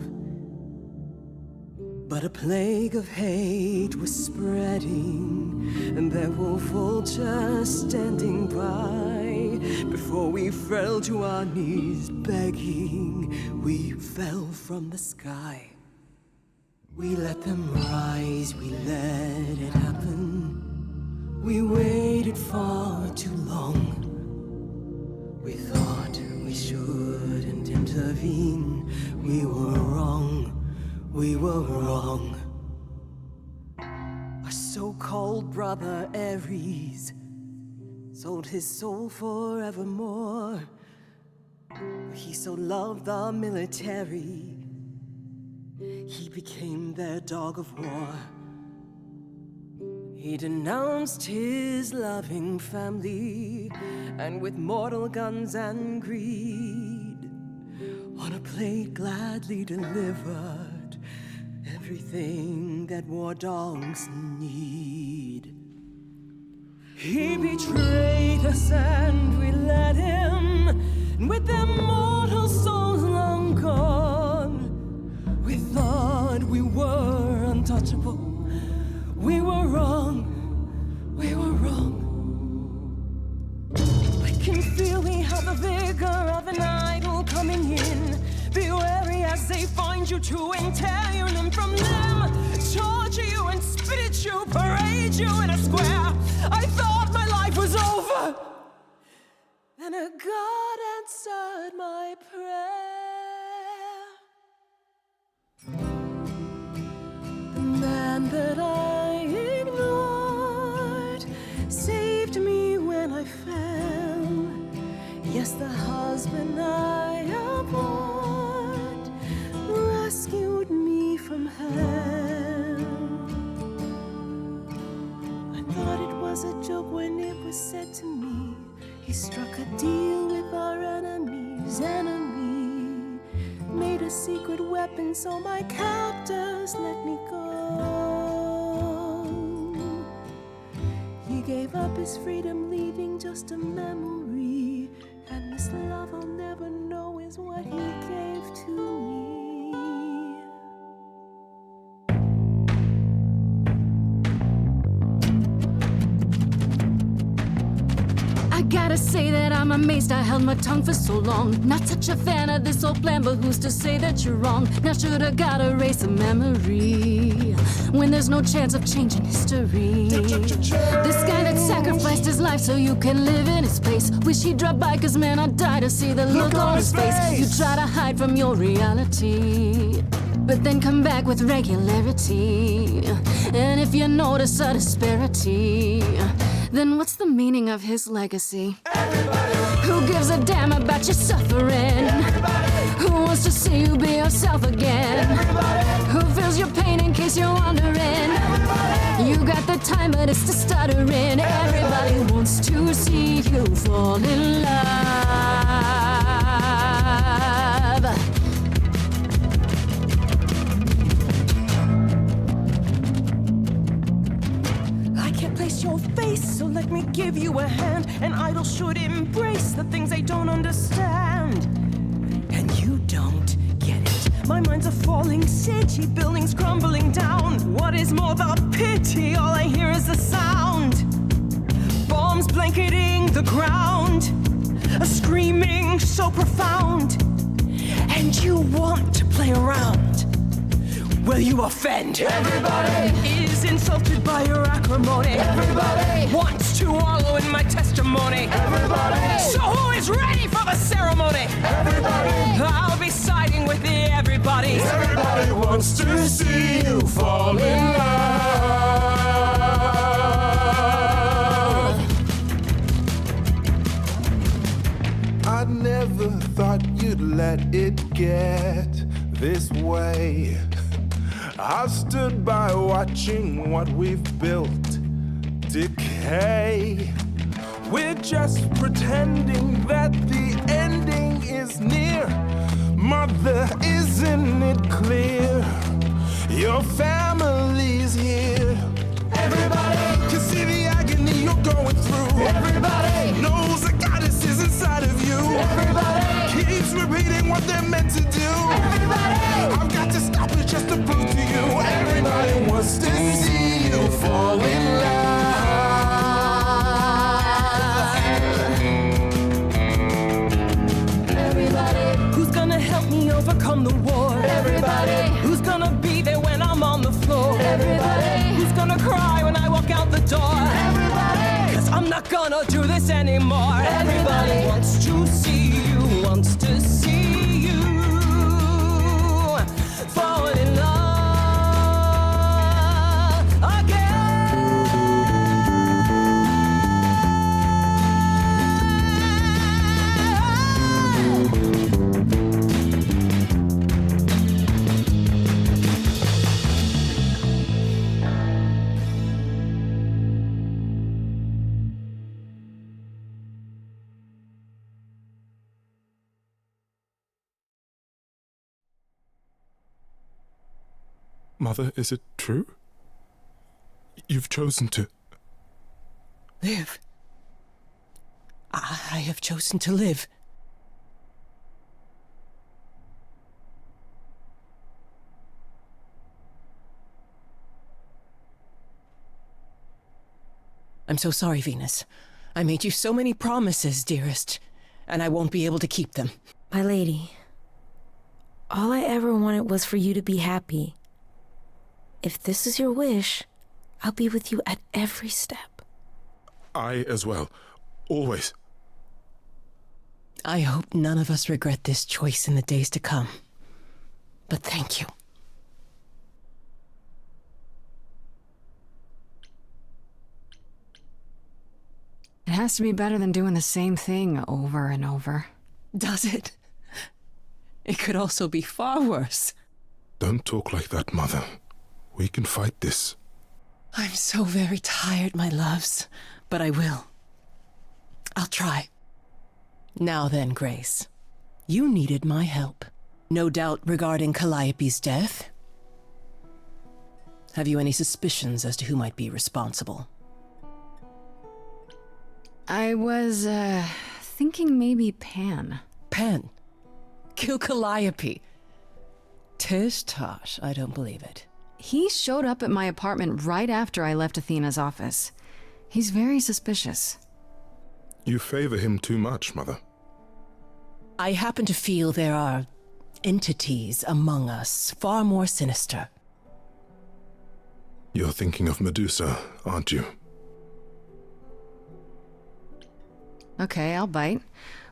But a plague of hate was spreading, and there were vultures standing by. Before we fell to our knees begging, we fell from the sky. We let them rise, we let it happen. We waited far too long. We thought we shouldn't intervene. We were wrong. We were wrong. Our so-called brother Ares sold his soul forevermore. He so loved the military, he became their dog of war. He denounced his loving family, and with mortal guns and greed, on a plate gladly delivered everything that war dogs need. He betrayed us and we let him, and with their mortal souls long gone, we thought we were untouchable. We were wrong, we were wrong. I can feel we have the vigor of an idol coming in. Be wary as they find you too and tear your limb from limb. Torture you and spit at you, parade you in a square. I thought my life was over, and a God answered my prayer. The man that I ignored saved me when I fell. Yes, the husband I abhorred rescued me from hell. I thought it was a joke when it was said to me. He struck a deal with our enemy's enemy, made a secret weapon so my captors let me go. He gave up his freedom, leaving just a memory, and this love Gotta say that I'm amazed I held my tongue for so long. Not such a fan of this old plan, but who's to say that you're wrong? Now shoulda gotta erase a memory when there's no chance of changing history. This guy that sacrificed his life so you can live in his place. Wish he'd drop by, cause man, I'd die to see the look on his face. You try to hide from your reality, but then come back with regularity. And if you notice a disparity, then what's the meaning of his legacy? Everybody. Who gives a damn about your suffering? Everybody. Who wants to see you be yourself again? Everybody. Who feels your pain in case you're wondering? Everybody. You got the time, but it's the stuttering. Everybody wants to see you fall in love. Place your face, so let me give you a hand. An idol should embrace the things they don't understand. And you don't get it. My mind's a falling city, buildings crumbling down. What is more, the pity, all I hear is the sound. Bombs blanketing the ground, a screaming so profound. And you want to play around. Well, you offend. Everybody is insulted by your acrimony. Everybody wants to wallow in my testimony. Everybody. So who is ready for the ceremony? Everybody. I'll be siding with the everybody. Everybody wants to see you fall in love. I never thought you'd let it get this way. I've stood by watching what we've built decay. We're just pretending that the ending is near. Mother, isn't it clear? Your family's here. Everybody can see the agony you're going through. Everybody knows the goddess is inside of you. Everybody keeps repeating what they're meant to do. Everybody, I've got to stop it just to prove to you. Everybody wants to see you fall in love. Everybody, who's gonna help me overcome the war? Everybody, who's gonna be there when I'm on the floor? Everybody, who's gonna cry when I walk out the door? Everybody, cause I'm not gonna do this anymore. Everybody wants to see you, wants to see you fall in love Mother, is it true? You've chosen to live. I have chosen to live. I'm so sorry, Venus. I made you so many promises, dearest, and I won't be able to keep them. My lady, all I ever wanted was for you to be happy. If this is your wish, I'll be with you at every step. I as well. Always. I hope none of us regret this choice in the days to come. But thank you. It has to be better than doing the same thing over and over. Does it? It could also be far worse. Don't talk like that, Mother. We can fight this. I'm so very tired, my loves, but I will. I'll try. Now then, Grace, you needed my help. No doubt regarding Calliope's death. Have you any suspicions as to who might be responsible? I was, thinking maybe Pan. Pan? Kill Calliope? Tish tosh, I don't believe it. He showed up at my apartment right after I left Athena's office. He's very suspicious. You favor him too much, Mother. I happen to feel there are entities among us far more sinister. You're thinking of Medusa, aren't you? Okay, I'll bite.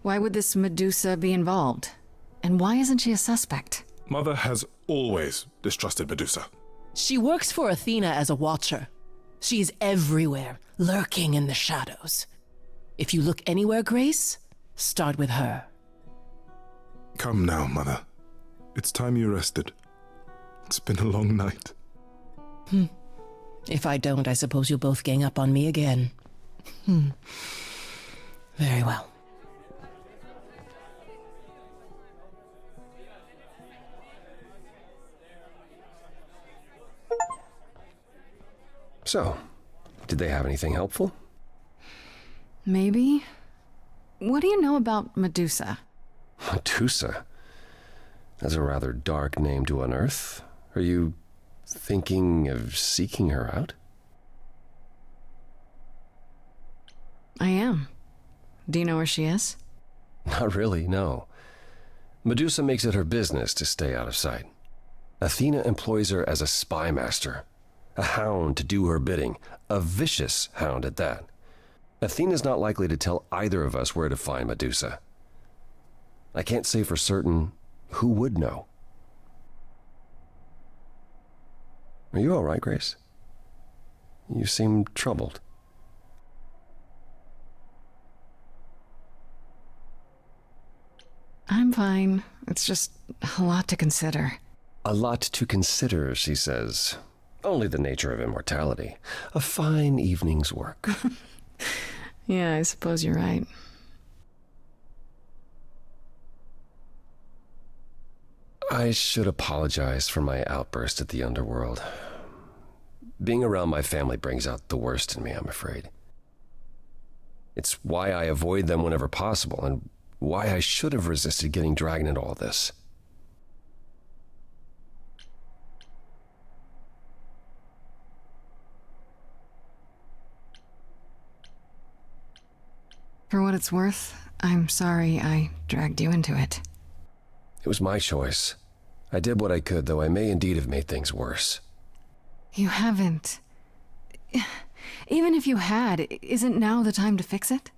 Why would this Medusa be involved? And why isn't she a suspect? Mother has always distrusted Medusa. She works for Athena as a watcher. She's everywhere, lurking in the shadows. If you look anywhere, Grace, start with her. Come now, Mother. It's time you rested. It's been a long night. If I don't, I suppose you'll both gang up on me again. Very well. So, did they have anything helpful? Maybe. What do you know about Medusa? Medusa? That's a rather dark name to unearth. Are you thinking of seeking her out? I am. Do you know where she is? Not really, no. Medusa makes it her business to stay out of sight. Athena employs her as a spy master, a hound to do her bidding, a vicious hound at that. Athena's not likely to tell either of us where to find Medusa. I can't say for certain who would know. Are you all right, Grace? You seem troubled. I'm fine. It's just a lot to consider. A lot to consider, she says. Only the nature of immortality. A fine evening's work. Yeah, I suppose you're right. I should apologize for my outburst at the underworld. Being around my family brings out the worst in me, I'm afraid. It's why I avoid them whenever possible, and why I should have resisted getting dragged into all this. For what it's worth, I'm sorry I dragged you into it. It was my choice. I did what I could, though I may indeed have made things worse. You haven't. Even if you had, isn't now the time to fix it?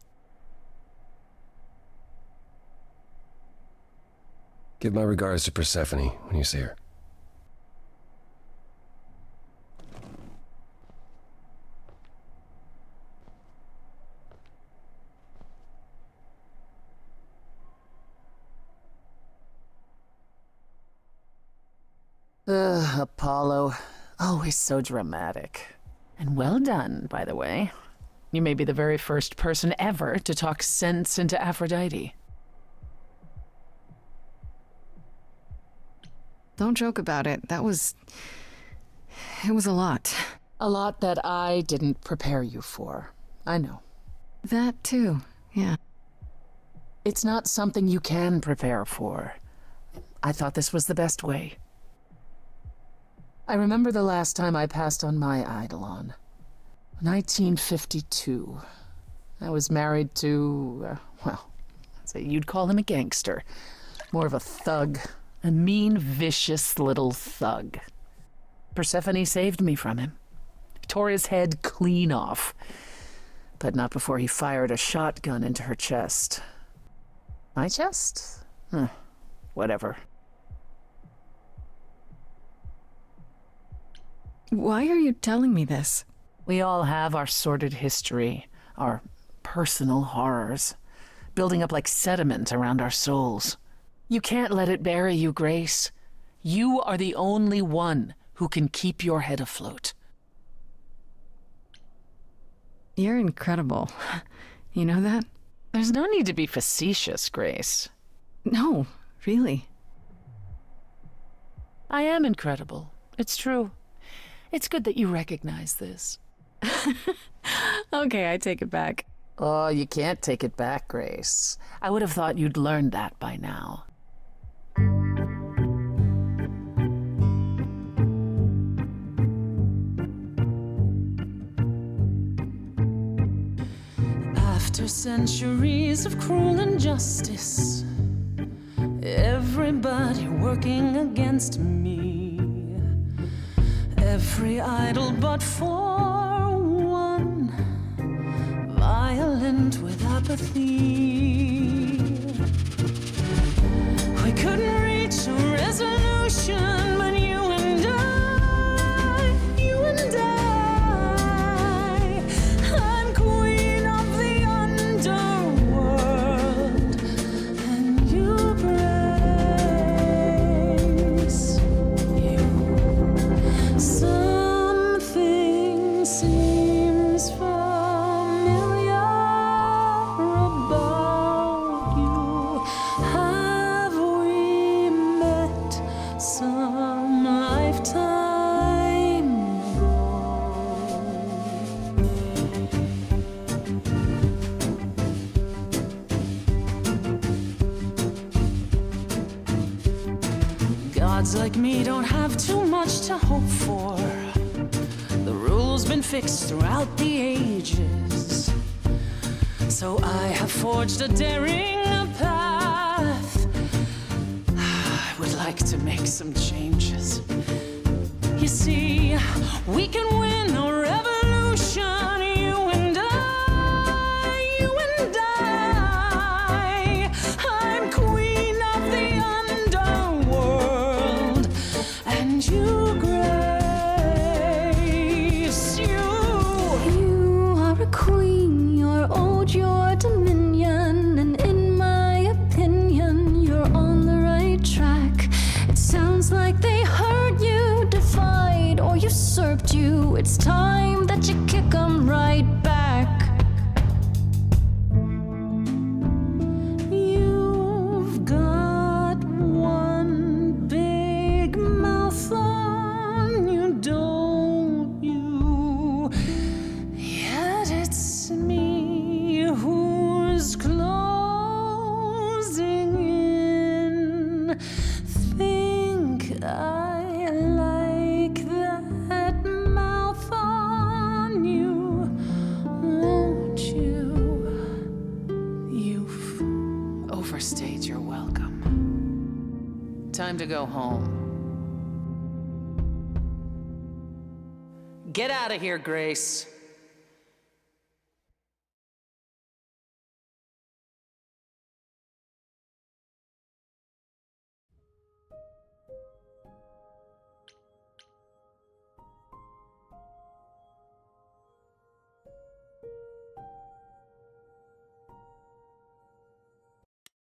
Give my regards to Persephone when you see her. Apollo. Always so dramatic. And well done, by the way. You may be the very first person ever to talk sense into Aphrodite. Don't joke about it. It was a lot. A lot that I didn't prepare you for. I know. That too, yeah. It's not something you can prepare for. I thought this was the best way. I remember the last time I passed on my Eidolon. 1952. I was married to, well, I'd say you'd call him a gangster. More of a thug. A mean, vicious little thug. Persephone saved me from him. Tore his head clean off. But not before he fired a shotgun into her chest. My chest? Whatever. Why are you telling me this? We all have our sordid history, our personal horrors, building up like sediment around our souls. You can't let it bury you, Grace. You are the only one who can keep your head afloat. You're incredible. You know that? There's no need to be facetious, Grace. No, really. I am incredible. It's true. It's good that you recognize this. Okay, I take it back. Oh, you can't take it back, Grace. I would have thought you'd learned that by now. After centuries of cruel injustice, everybody working against me, every idol but for one, violent with apathy. We couldn't reach a resolution, but you and I, I'm queen of the underworld, and you, Grace, you. Something seems familiar about you. Have we met some lifetime ago? Gods like me don't have too much to hope for. The rules been fixed throughout the ages. So I have forged a daring path. I would like to make some changes. You see, we can win a revolution, you and I, you and I. I'm queen of the underworld, and you, Grace, you. You are a queen, you're old, your dominion, and in my opinion, you're on the right track. It sounds like they heard you, defied or usurped you. It's time that you kick them right back. You've got one big mouth on you, don't you? Yet it's me who's closing in. Think I like that mouth on you, won't you? You've overstayed your welcome. Time to go home. Get out of here, Grace.